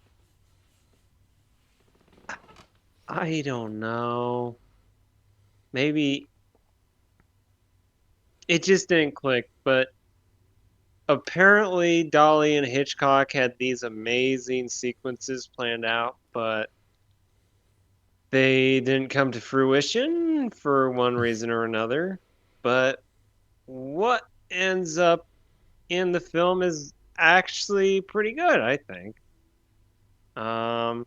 B: I don't know. Maybe it just didn't click. But apparently, Dolly and Hitchcock had these amazing sequences planned out, but they didn't come to fruition for one reason or another. But what ends up in the film is actually pretty good, I think. Um,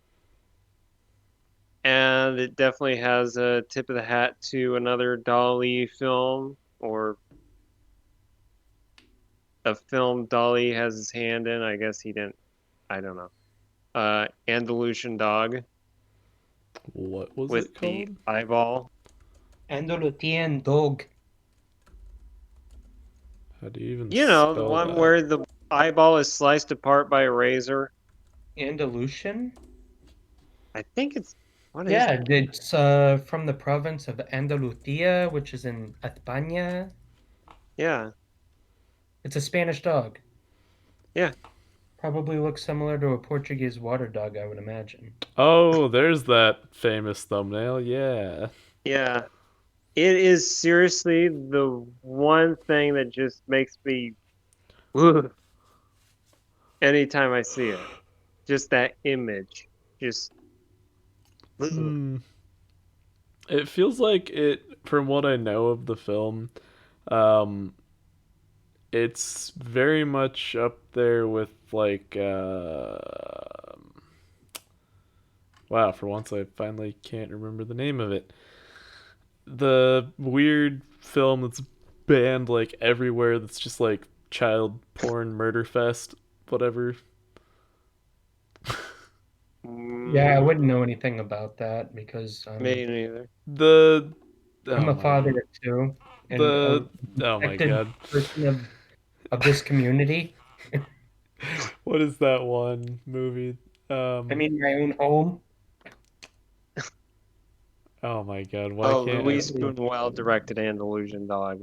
B: and it definitely has a tip of the hat to another Dolly film or a film Dolly has his hand in. I guess he didn't. I don't know. Andalusian Dog
A: What was
B: with
A: it
B: the
A: called?
B: eyeball.
C: Andalusian dog.
A: How do you even
B: You know, the
A: spell
B: one
A: that?
B: where the eyeball is sliced apart by a razor.
C: Andalusian?
B: I think it's what is
C: Yeah,
B: it?
C: it's from the province of Andalusia, which is in España.
B: Yeah.
C: It's a Spanish dog.
B: Yeah,
C: Probably looks similar to a Portuguese water dog, I would imagine.
A: Oh, there's that famous thumbnail. Yeah.
B: yeah. It is seriously the one thing that just makes me ugh, anytime I see it. Just that image. Just ugh.
A: Hmm. It feels like it, from what I know of the film, um, it's very much up there with like, wow, for once I finally can't remember the name of it. The weird film that's banned like everywhere. That's just like child porn murder fest, whatever.
C: Yeah, I
B: Mm,
C: wouldn't know anything about that because
B: me neither.
A: The
C: I'm
A: oh
C: a
A: my
C: father too, and a
A: the oh my
C: respected
A: god,
C: person of this community.
A: what is that one movie?
C: I
A: Um,
C: mean, my own home.
A: oh my god, why
B: Oh,
A: can't I?
B: Louise Spoonwell directed Andalusian Dog.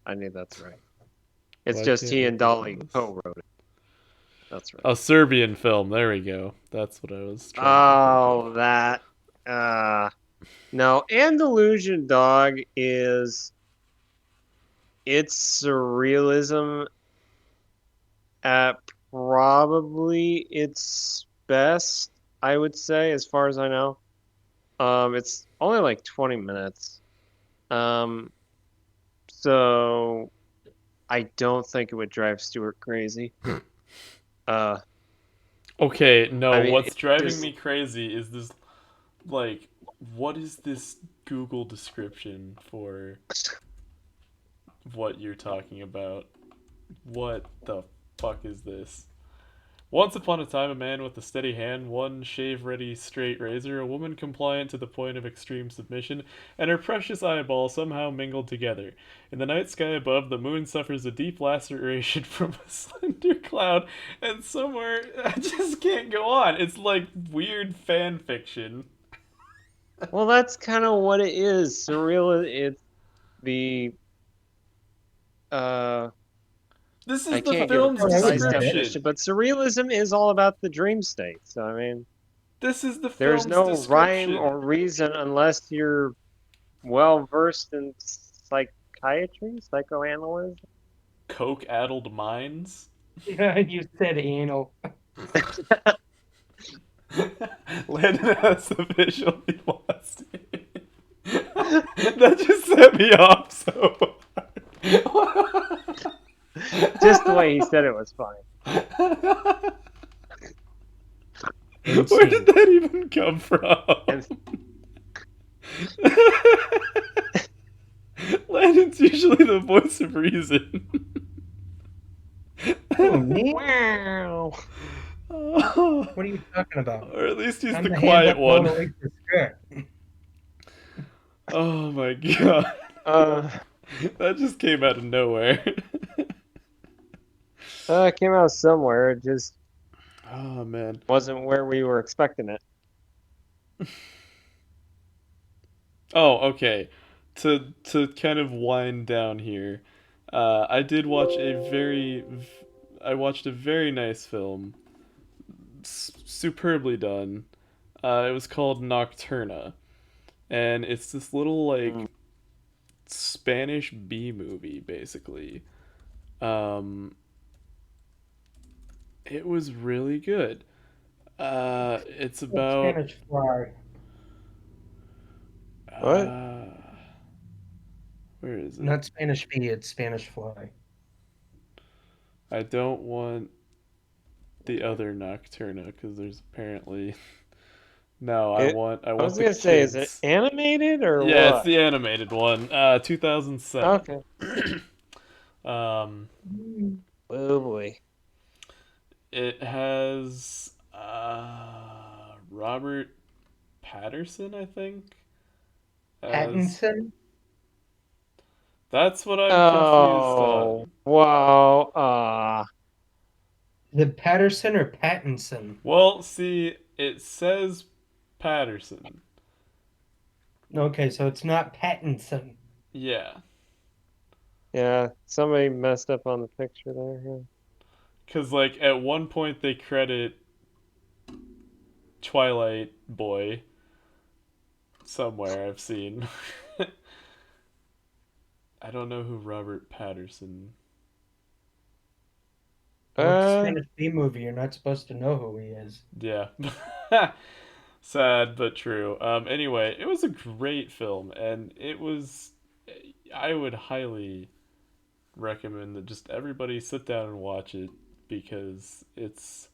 B: I knew that's right. It's
A: Why
B: just
A: can't
B: he
A: we
B: and
A: think of
B: Dolly
A: this?
B: co-wrote it. That's right.
A: A Serbian film. There we go. That's what I was trying to think of.
B: Oh, that. Uh, no, Andalusian Dog is it's surrealism at probably its best, I would say, as far as I know. It's only like 20 minutes. Um, so I don't think it would drive Stuart crazy. Uh,
A: Okay, no,
B: I mean,
A: what's
B: it
A: driving
B: just
A: me crazy is this, like, what is this Google description for what you're talking about? What the fuck is this? Once upon a time, a man with a steady hand, one shave ready straight razor, a woman compliant to the point of extreme submission, and her precious eyeball somehow mingled together. In the night sky above, the moon suffers a deep laceration from a slender cloud, and somewhere. I just can't go on. It's like weird fan fiction.
B: well, that's kind of what it is. Surreal. It's the uh,
A: This
B: I
A: is the
B: can't give a
A: film's
C: Oh, I would
B: precise
C: read it.
A: description.
B: definition, but surrealism is all about the dream state. So I mean,
A: This is the
B: there's
A: film's
B: no rhyme
A: description.
B: or reason unless you're well versed in psychiatry, psychoanalysis.
A: Coke addled minds?
C: Yeah, you said anal.
A: Landon has officially lost it. That just set me off so
B: Just the way he said it was fine.
A: hard. Where did
C: Insane.
A: that even come from?
B: And
A: Landon's usually the voice of reason.
C: Oh, me?
B: wow.
A: Oh,
C: What are you talking about?
A: or at least he's
C: I'm
A: the
C: the hand
A: quiet
C: up blowing
A: one.
C: away the skirt.
A: Oh my god.
B: Uh,
A: That just came out of nowhere.
B: it came out somewhere. It just
A: Oh man.
B: wasn't where we were expecting it.
A: Oh, okay. To kind of wind down here, I did watch I watched a very nice film, superbly done. It was called Nocturna, and it's this little
B: Mm.
A: like Spanish B movie, basically. Um, it was really good. It's
C: Like
A: about
C: Spanish fly.
B: What?
A: uh, where is it?
C: Not Spanish bee, it's Spanish fly.
A: I don't want the other Nocturna because there's apparently no. I
B: It,
A: want
B: I was
A: the
B: gonna say, is it
A: kids.
B: animated or
A: Yeah, it's
B: what?
A: the animated one. 2007.
B: Okay.
A: um,
B: Oh boy.
A: it has Robert Patterson, I think. As
C: Pattinson?
A: that's what I'm confused
B: Oh,
A: on.
B: wow.
C: The Patterson or Pattinson?
A: Well, see, it says Patterson.
C: Okay, so it's not Pattinson.
A: Yeah.
B: Yeah, somebody messed up on the picture there. Yeah.
A: Because, like, at one point they credit Twilight Boy somewhere I've seen. I don't know who Robert Patterson.
C: Well, it's a
B: Uh,
C: Spanish B movie. You're not supposed to know who he is.
A: Yeah. Sad but true. Anyway, it was a great film, and it was. I would highly recommend that just everybody sit down and watch it because it's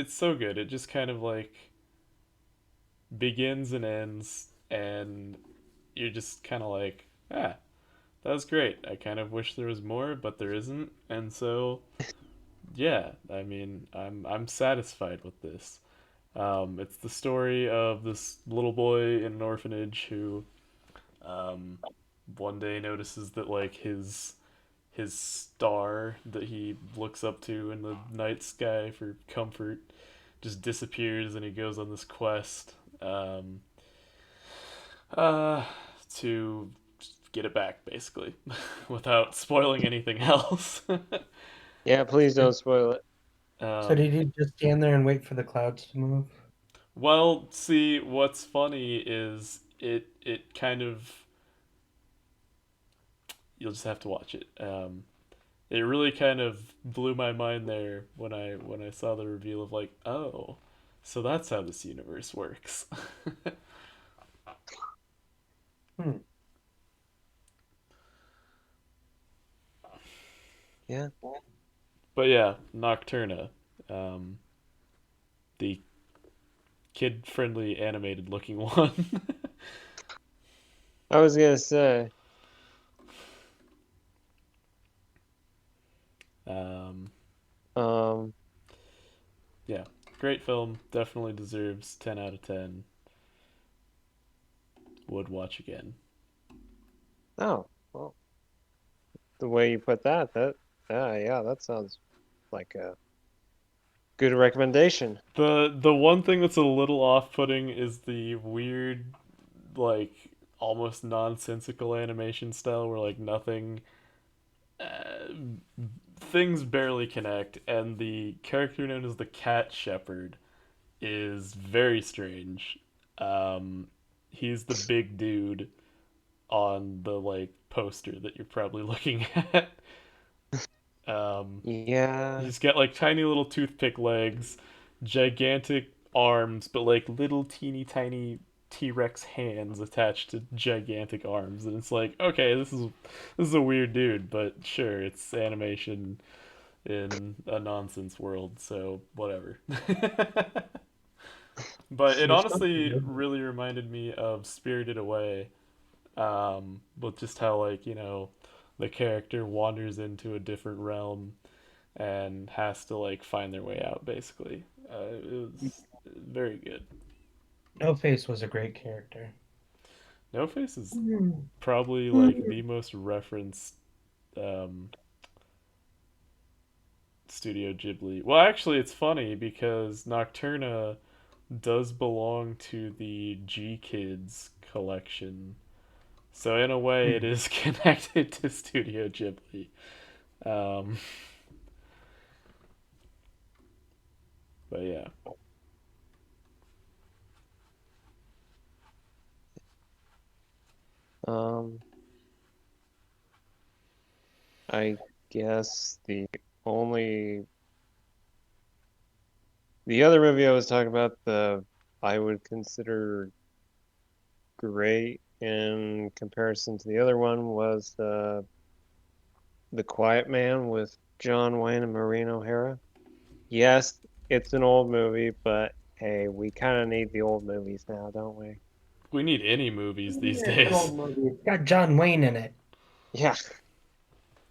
A: so good. It just kind of like begins and ends, and you're just kind of like, ah, that was great. I kind of wish there was more, but there isn't, and so yeah, I mean, I'm satisfied with this. It's the story of this little boy in an orphanage who um, one day notices that like his star that he looks up to in the night sky for comfort just disappears, and he goes on this quest um, uh, to get it back, basically, without spoiling anything else.
B: yeah, please
C: So,
B: don't spoil it.
C: so
A: um,
C: did he just stand there and wait for the clouds to move?
A: well, see, what's funny is it kind of you'll just have to watch it. It really kind of blew my mind there when I saw the reveal of like, oh, so that's how this universe works.
C: Hmm.
B: Yeah,
A: But yeah, Nocturna, um, the kid-friendly animated-looking one.
B: I was gonna say,
A: um,
B: um,
A: yeah, great film. Definitely deserves 10 out of 10. Would watch again.
B: oh, well, the way you put that, yeah, that sounds like a good recommendation.
A: The one thing that's a little off-putting is the weird, like almost nonsensical animation style where like nothing uh, things barely connect, and the character known as the Cat Shepherd is very strange. Um, he's the big dude on the like poster that you're probably looking at. Um,
B: Yeah,
A: he's got like tiny little toothpick legs, gigantic arms, but like little teeny tiny T Rex hands attached to gigantic arms, and it's like, okay, this is a weird dude, but sure, it's animation in a nonsense world, so whatever. But it
C: There's something
A: honestly
C: good.
A: really reminded me of Spirited Away, with just how like the character wanders into a different realm and has to like find their way out. Basically, it was very good.
C: No Face was a great character.
A: No Face is
C: Hmm.
A: probably like the most referenced um, Studio Ghibli. Well, actually, it's funny because Nocturna does belong to the G Kids collection. So in a way, it is connected to Studio Ghibli. Um, but yeah,
B: um, I guess only the other movie I was talking about, I would consider great in comparison to the other one was The Quiet Man with John Wayne and Maureen O'Hara. Yes, it's an old movie, but hey, we kind of need the old movies now, don't we?
A: we need any movies these
C: Yeah, it's an
A: days.
C: old movie. It's got John Wayne in it.
B: Yeah,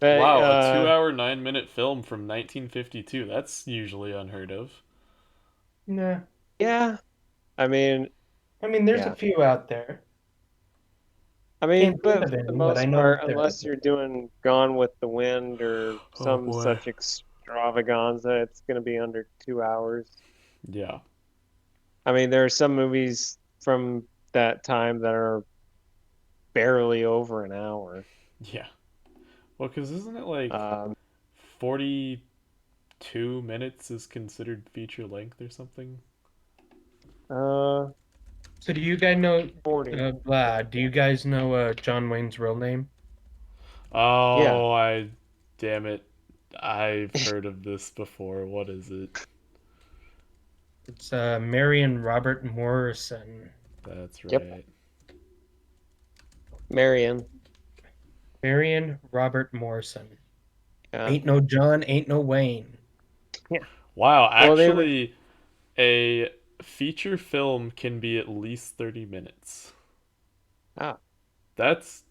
B: but
A: Wow, a 2 hour 9 minute film from 1952. That's usually unheard of.
C: Nah.
B: yeah, I mean,
C: I mean, there's a
B: yeah,
C: few out there.
B: I mean,
C: Can't think
B: but
C: of
B: for the
C: any, but I
B: most
C: know
B: part,
C: that they're out
B: unless you're doing Gone with the Wind or
A: Oh
B: some
A: boy.
B: such extravaganza, it's going to be under 2 hours.
A: Yeah.
B: I mean, there are some movies from that time that are barely over an hour.
A: Yeah. Well, because isn't it like
B: Um,
A: 42 minutes is considered feature length or something?
B: uh,
C: So do you guys know?
B: 40.
C: Do you guys know John Wayne's real name?
B: Yeah.
A: Oh, damn it. I've heard of this before. What is it?
C: It's Marion Robert Morrison.
A: That's
B: Yep.
A: right.
B: Marion.
C: Marion Robert Morrison.
B: Yeah.
C: Ain't no John, ain't no Wayne.
B: Yeah.
A: Wow,
B: Well, they were.
A: actually, a feature film can be at least 30 minutes.
B: Ah.
A: That's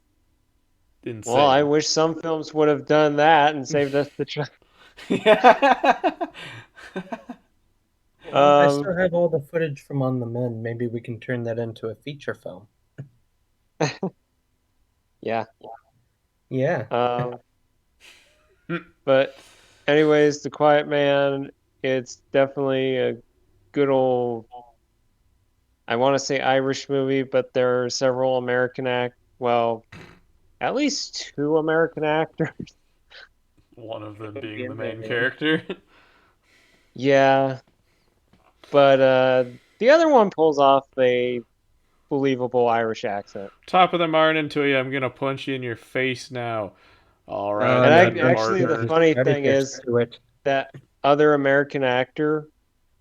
B: Well, I
A: insane.
B: wish some films would have done that and saved us the trouble.
A: Yeah.
C: Well, I
B: Um,
C: still have all the footage from On the Mend. Maybe we can turn that into a feature film.
B: yeah.
C: Yeah.
B: But anyways, The Quiet Man, it's definitely a good old, I want to say Irish movie, but there are several well, at least two American actors.
A: One of them
C: Would be
A: being the
C: in there,
A: main
C: maybe.
A: character.
B: Yeah, but the other one pulls off a believable Irish accent.
A: Top of the morning to you. I'm gonna punch you in your face now. All right,
B: And
A: then,
B: actually, the
A: partner.
B: funny thing
C: Predicate
B: is
C: to it.
B: that other American actor,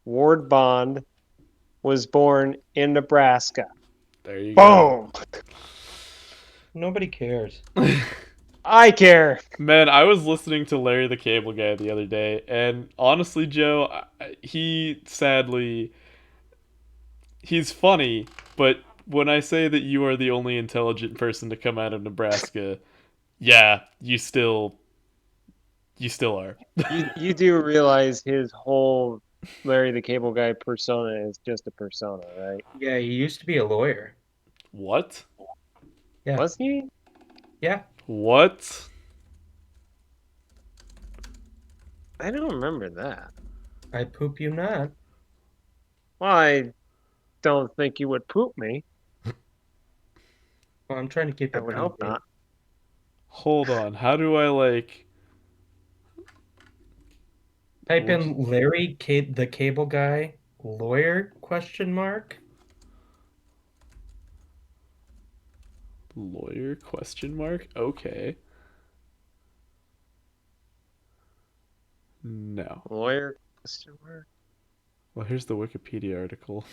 B: Ward Bond, was born in Nebraska.
A: There you go.
B: Boom!
C: Nobody cares.
B: I care.
A: Man, I was listening to Larry the Cable Guy the other day, and honestly, Joe, he sadly, he's funny, but when I say that you are the only intelligent person to come out of Nebraska, yeah, you still are.
B: You do realize his whole Larry the Cable Guy persona is just a persona, right?
C: Yeah, he used to be a lawyer.
A: What?
C: Yeah.
B: Was he?
C: Yeah.
A: What?
B: I don't remember that.
C: I poop you not.
B: Well, I don't think you would poop me.
C: Well, I'm trying to keep
B: I
C: it
B: would hope
C: PG.
B: not.
A: Hold on. How do I like?
C: Type in Larry the Cable Guy lawyer question mark.
A: Lawyer question mark? Okay. No.
B: Lawyer question mark?
A: Well, here's the Wikipedia article.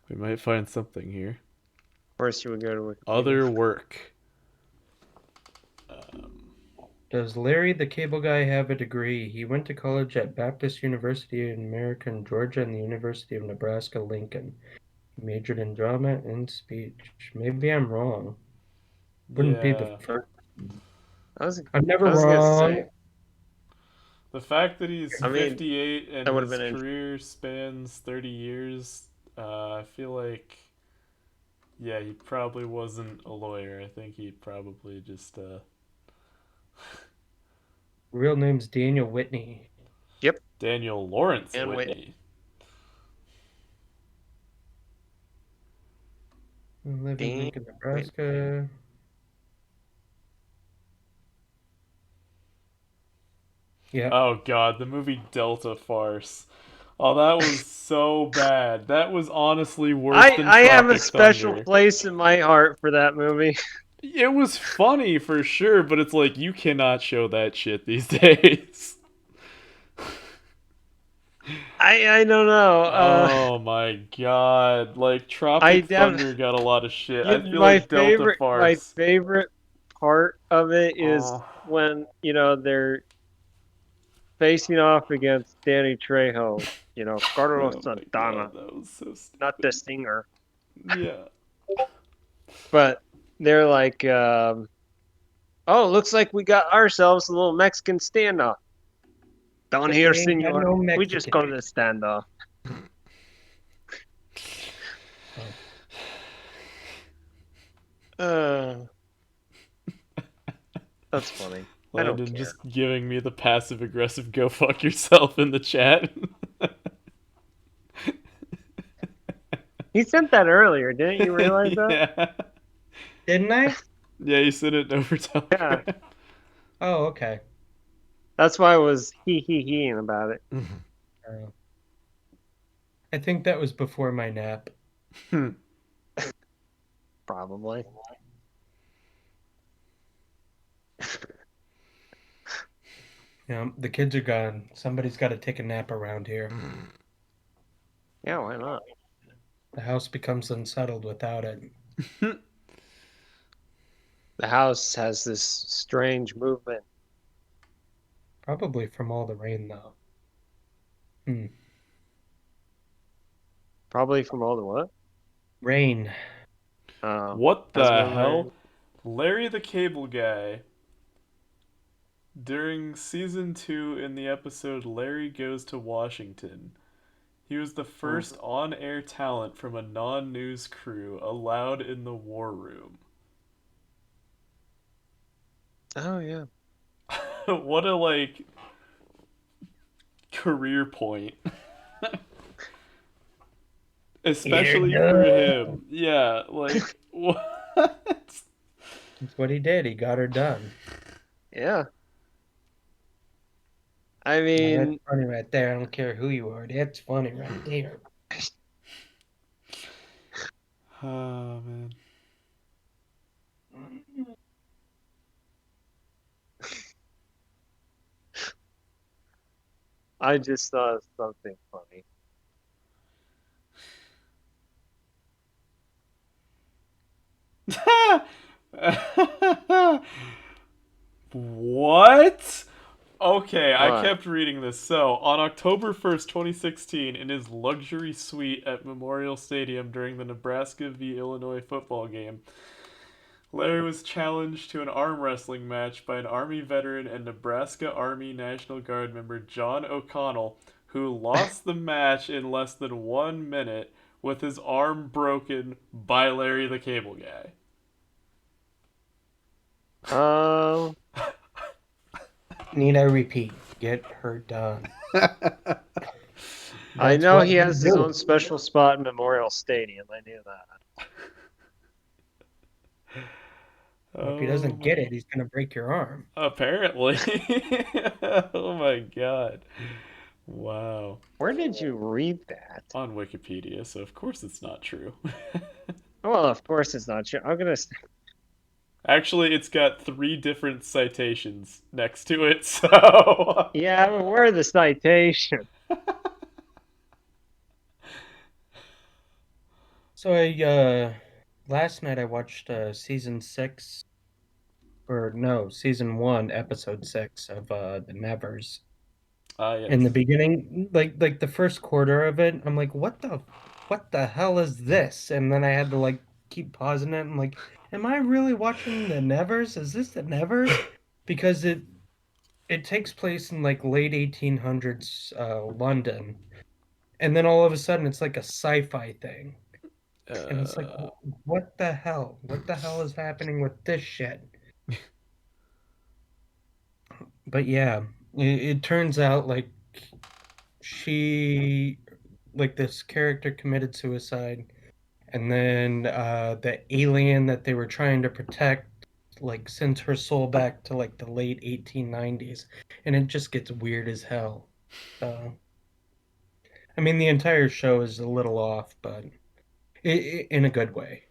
A: We might find something here.
B: Of course, you would go to Wikipedia.
A: Other work.
C: Does Larry the Cable Guy have a degree? He went to college at Baptist University in American, Georgia, and the University of Nebraska, Lincoln. He majored in drama and speech. Maybe I'm wrong. Wouldn't be the
A: Yeah.
C: first.
B: I was,
C: I'm never
B: I was gonna
C: wrong.
B: say.
A: The fact that he's
B: I mean,
A: 58 and
B: that would have
A: his
B: been
A: career spans 30 years, I feel like, yeah, he probably wasn't a lawyer. I think he probably just,
C: Real name's Daniel Whitney.
B: Yep.
A: Daniel Lawrence
B: And
A: Whitney.
C: Live in
B: Dan
C: Lincoln, Nebraska. Yeah.
A: Oh god, the movie Delta Farce. Oh, that was so bad. That was honestly worse than
B: I have a
A: Tropic
B: special
A: Thunder.
B: place in my heart for that movie.
A: It was funny for sure, but it's like you cannot show that shit these days.
B: I don't know.
A: Oh my god. Like
B: I
A: Tropic
B: def
A: Thunder got a lot of shit. I feel
B: my
A: like Delta
B: favorite my
A: Farce.
B: favorite part of it is
A: Oh,
B: when they're facing off against Danny Trejo. Carlos
A: oh my
B: Santana,
A: god, that was so
B: not the
A: stupid.
B: singer,
A: Yeah.
B: but they're like, "Oh, looks like we got ourselves a little Mexican standoff." Down
C: But
B: here,
C: we ain't got
B: senor.
C: no
B: We just
C: Mexican.
B: call it a standoff. Uh, that's funny. I don't
A: Landon
B: care.
A: just giving me the passive aggressive go fuck yourself in the chat.
B: He sent that earlier, didn't you realize that?
A: Yeah.
C: Didn't I?
A: Yeah, you sent it over
B: Yeah,
A: Telegram.
C: Oh, okay.
B: that's why I was he about it.
C: Uh, I think that was before my nap.
B: Probably.
C: The kids are gone. Somebody's got to take a nap around here.
B: Yeah, why not?
C: The house becomes unsettled without it.
B: The house has this strange movement.
C: Probably from all the rain, though. Hmm.
B: Probably from all the what?
C: Rain.
B: Oh,
A: What
B: has
A: the
B: been
A: hell?
B: rain.
A: Larry the Cable Guy. During season 2 in the episode Larry Goes to Washington, he was the first
B: Mhm.
A: on air talent from a non news crew allowed in the war room.
B: Oh yeah.
A: What a, like, career point.
C: You're
A: Especially for
C: done.
A: him. Yeah, like, what?
C: That's what he did. He got her done.
B: Yeah. I
C: Now that's
B: mean,
C: funny right there. I don't care who you are. That's funny right there.
A: Oh, man.
B: I just thought of something funny.
A: What? Okay, I
B: What?
A: kept reading this. So, on October 1st, 2016, in his luxury suite at Memorial Stadium during the Nebraska v. Illinois football game, Larry was challenged to an arm wrestling match by an Army veteran and Nebraska Army National Guard member John O'Connell, who lost the match in less than 1 minute with his arm broken by Larry the Cable Guy.
B: Um,
C: Need I repeat? Get her done.
B: I
C: That's
B: know
C: what
B: he
C: we
B: has his
C: do.
B: own special spot in Memorial Stadium. I knew that.
C: Well, if he
A: Oh
C: doesn't
A: my.
C: get it, he's gonna break your arm.
A: Apparently. Oh my god. Wow.
B: Where did you read that?
A: On Wikipedia, so of course it's not true.
B: Well, of course it's not true. I'm gonna.
A: Actually, it's got 3 different citations next to it, so.
B: Yeah, but where are the citations?
C: So I last night I watched season 6 or no, season 1, episode 6 of the Nevers.
A: Ah,
C: In the
A: yes.
C: beginning, like the first quarter of it, I'm like, what the hell is this? And then I had to like keep pausing it. I'm like, am I really watching the Nevers? Is this the Nevers? Because it takes place in like late 1800s London, and then all of a sudden it's like a sci-fi thing, and it's like,
A: Uh,
C: what the hell? What the hell is happening with this shit? But yeah, it turns out like she like this character committed suicide, and then the alien that they were trying to protect like sends her soul back to like the late 1890s, and it just gets weird as hell. So I mean the entire show is a little off, but in a good way.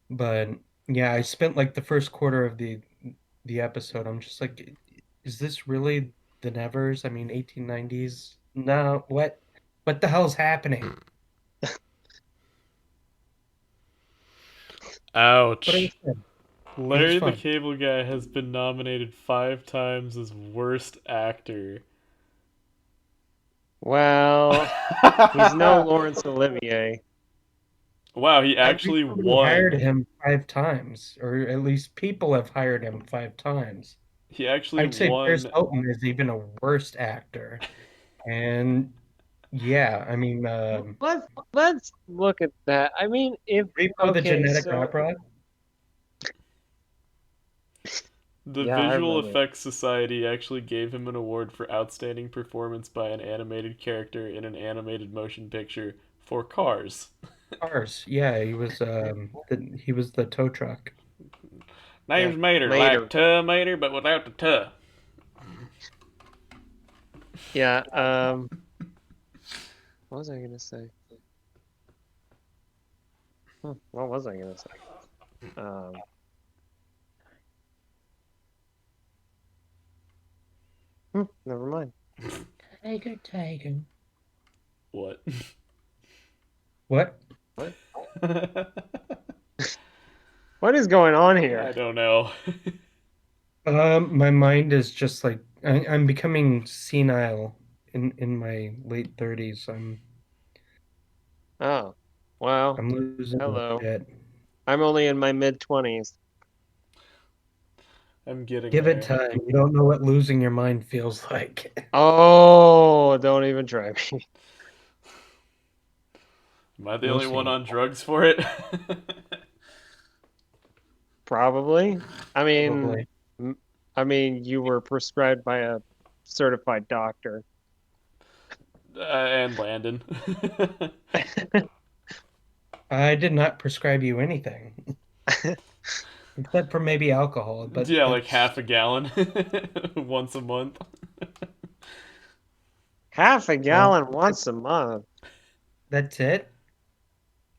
C: But yeah, I spent like the first quarter of the episode, I'm just like, is this really the Nevers? I mean, 1890s? No, what the hell's happening? But it was
A: ouch.
C: good. It was
A: Larry the
C: fun.
A: Cable Guy has been nominated 5 times as Worst Actor.
B: Well, he's no Laurence Olivier.
A: Wow, he actually
C: Everybody hired
A: won.
C: him 5 times, or at least people have hired him 5 times.
A: He actually
C: I'd say Paris
A: won.
C: Hilton is even a worst actor. And yeah, I mean,
B: Let's look at that. I mean, if
C: Repo the
B: okay,
C: Genetic
B: so
C: Opera.
A: The
B: yeah, I
A: Visual
B: remember.
A: Effects Society actually gave him an award for outstanding performance by an animated character in an animated motion picture for Cars.
C: Cars. Yeah, he was the tow truck.
A: Name's
B: Yeah,
A: Mater, like
B: Mater.
A: Mater, but without the tuh.
B: Yeah. What was I gonna say? What was I gonna say? Um, Never mind.
C: Tiger, tiger.
A: What?
C: What?
B: What? What is going on
A: I
B: here?
A: don't know.
C: My mind is just like I'm becoming senile in my late 30s.
B: Oh, well,
C: I'm losing my
B: hello.
C: shit.
B: I'm only in my mid-20s.
A: I'm getting
C: Give it
A: there.
C: time. You don't know what losing your mind feels like.
B: Oh, don't even try me.
A: Am I the
C: We'll
A: only one
C: see.
A: on drugs for it?
B: Probably. I mean,
C: Probably.
B: m- you were prescribed by a certified doctor.
A: And Landon.
C: I did not prescribe you anything except for maybe alcohol, but
A: Yeah, like half a gallon once a month.
B: Half a
C: well,
B: gallon once a month.
C: that's it.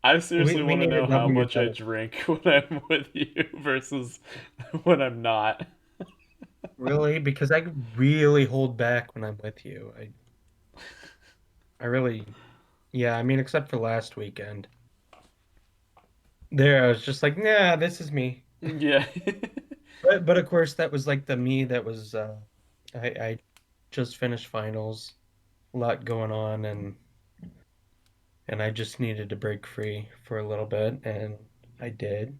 A: I
C: We
A: seriously
C: we
A: want to
C: need to
A: know how
C: double your
A: much I
C: dose.
A: drink when I'm with you versus when I'm not.
C: Really? Because I really hold back when I'm with you. I really, yeah, I mean, except for last weekend. There, I was just like, nah, this is me.
A: Yeah.
C: But of course, that was like the me that was, I just finished finals, a lot going on, and I just needed to break free for a little bit, and I did.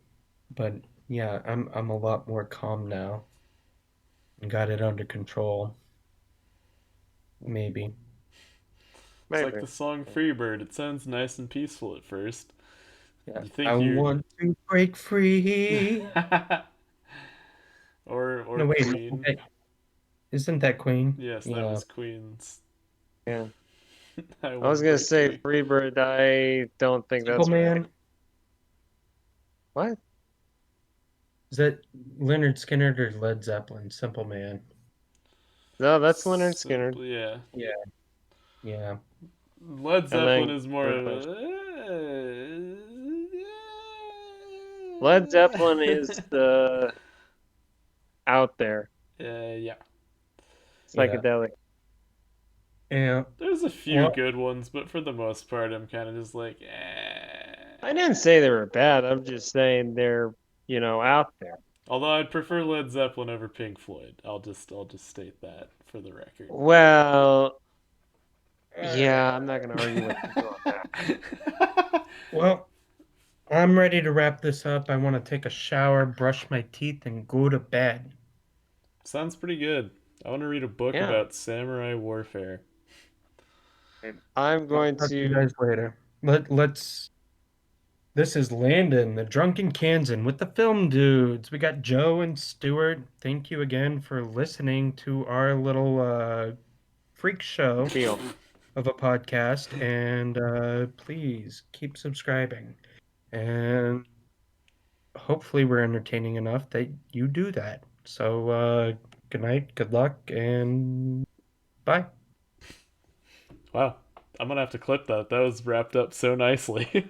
C: But yeah, I'm a lot more calm now and got it under control, maybe.
A: It's like
B: Maybe.
A: the song Freebird. It sounds nice and peaceful at first.
C: Yeah,
A: You
C: I
A: think you're
C: want to break free.
A: or
C: No, wait,
A: Queen.
C: isn't that Queen?
A: Yes, that
C: Yeah.
A: was Queen's
B: Yeah.
A: I
B: I was
A: want to
B: gonna
A: break
B: say
A: free.
B: Freebird. I don't think
C: Simple
B: that's right.
C: Man?
B: What?
C: Is that Leonard Skinner or Led Zeppelin? Simple Man.
B: No, that's Leonard Skinner.
A: Simply, yeah.
C: Yeah, yeah.
A: Led
B: And
A: Zeppelin
B: then
A: is more
B: Kurt
A: of
B: Busch.
A: a.
B: Led Zeppelin is the out there
A: Yeah.
C: Yeah.
B: psychedelic.
C: Yeah.
A: There's a few
C: Well,
A: good ones, but for the most part, I'm kind of just like,
B: I didn't say they were bad. I'm just saying they're, out there.
A: Although I'd prefer Led Zeppelin over Pink Floyd. I'll just state that for the record.
B: Well,
C: all right.
B: yeah, I'm not gonna argue with you on that.
C: Well, I'm ready to wrap this up. I want to take a shower, brush my teeth, and go to bed.
A: Sounds pretty good. I want to read a book
B: Yeah,
A: about samurai warfare.
B: I'm
C: I'll
B: going
C: talk to you
B: to.
C: guys later. Let's. This is Landon, the drunken Kansan with the film dudes. We got Joe and Stuart. Thank you again for listening to our little freak show
B: Feel.
C: of a podcast. And please keep subscribing. And hopefully, we're entertaining enough that you do that. So, good night, good luck, and bye.
A: Wow, I'm gonna have to clip that. That was wrapped up so nicely.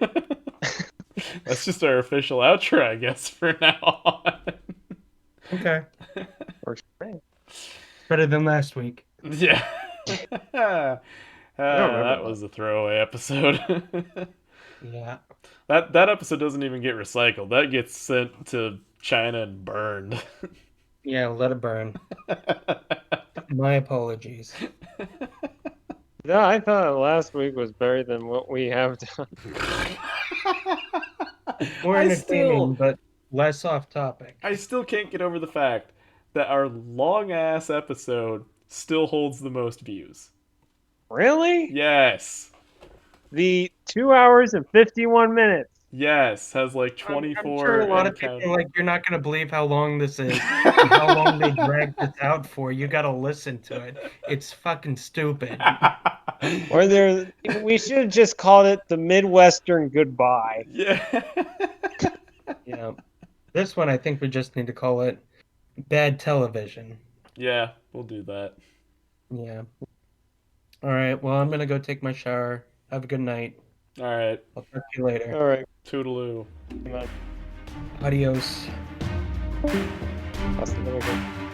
A: That's just our official outro, I guess, for now on.
C: Okay.
B: Works for me.
C: Better than last week.
A: Yeah.
B: I don't remember
A: That
B: that.
A: was a throwaway episode.
C: Yeah.
A: that episode doesn't even get recycled. That gets sent to China and burned.
C: Yeah, let it burn. My apologies.
B: No, I thought last week was better than what we have done.
C: More
A: I
C: entertaining,
A: still
C: but less off topic.
A: I still can't get over the fact that our long ass episode still holds the most views.
B: Really?
A: Yes.
B: The 2 hours and 51 minutes.
A: Yes, has like
C: I'm sure
A: 24
C: a lot
A: and
C: of people are
A: counting.
C: like, you're not going to believe how long this is and how long they dragged this out for. You got to listen to it. It's fucking stupid.
B: Or there, we should have just called it the Midwestern goodbye.
A: Yeah.
C: Yeah. This one, I think we just need to call it bad television.
A: Yeah, we'll do that.
C: Yeah. All right. Well, I'm gonna go take my shower. Have a good night.
A: All right.
C: I'll talk to you later.
B: All right.
A: Toodaloo.
C: Adios.
B: Hasta luego.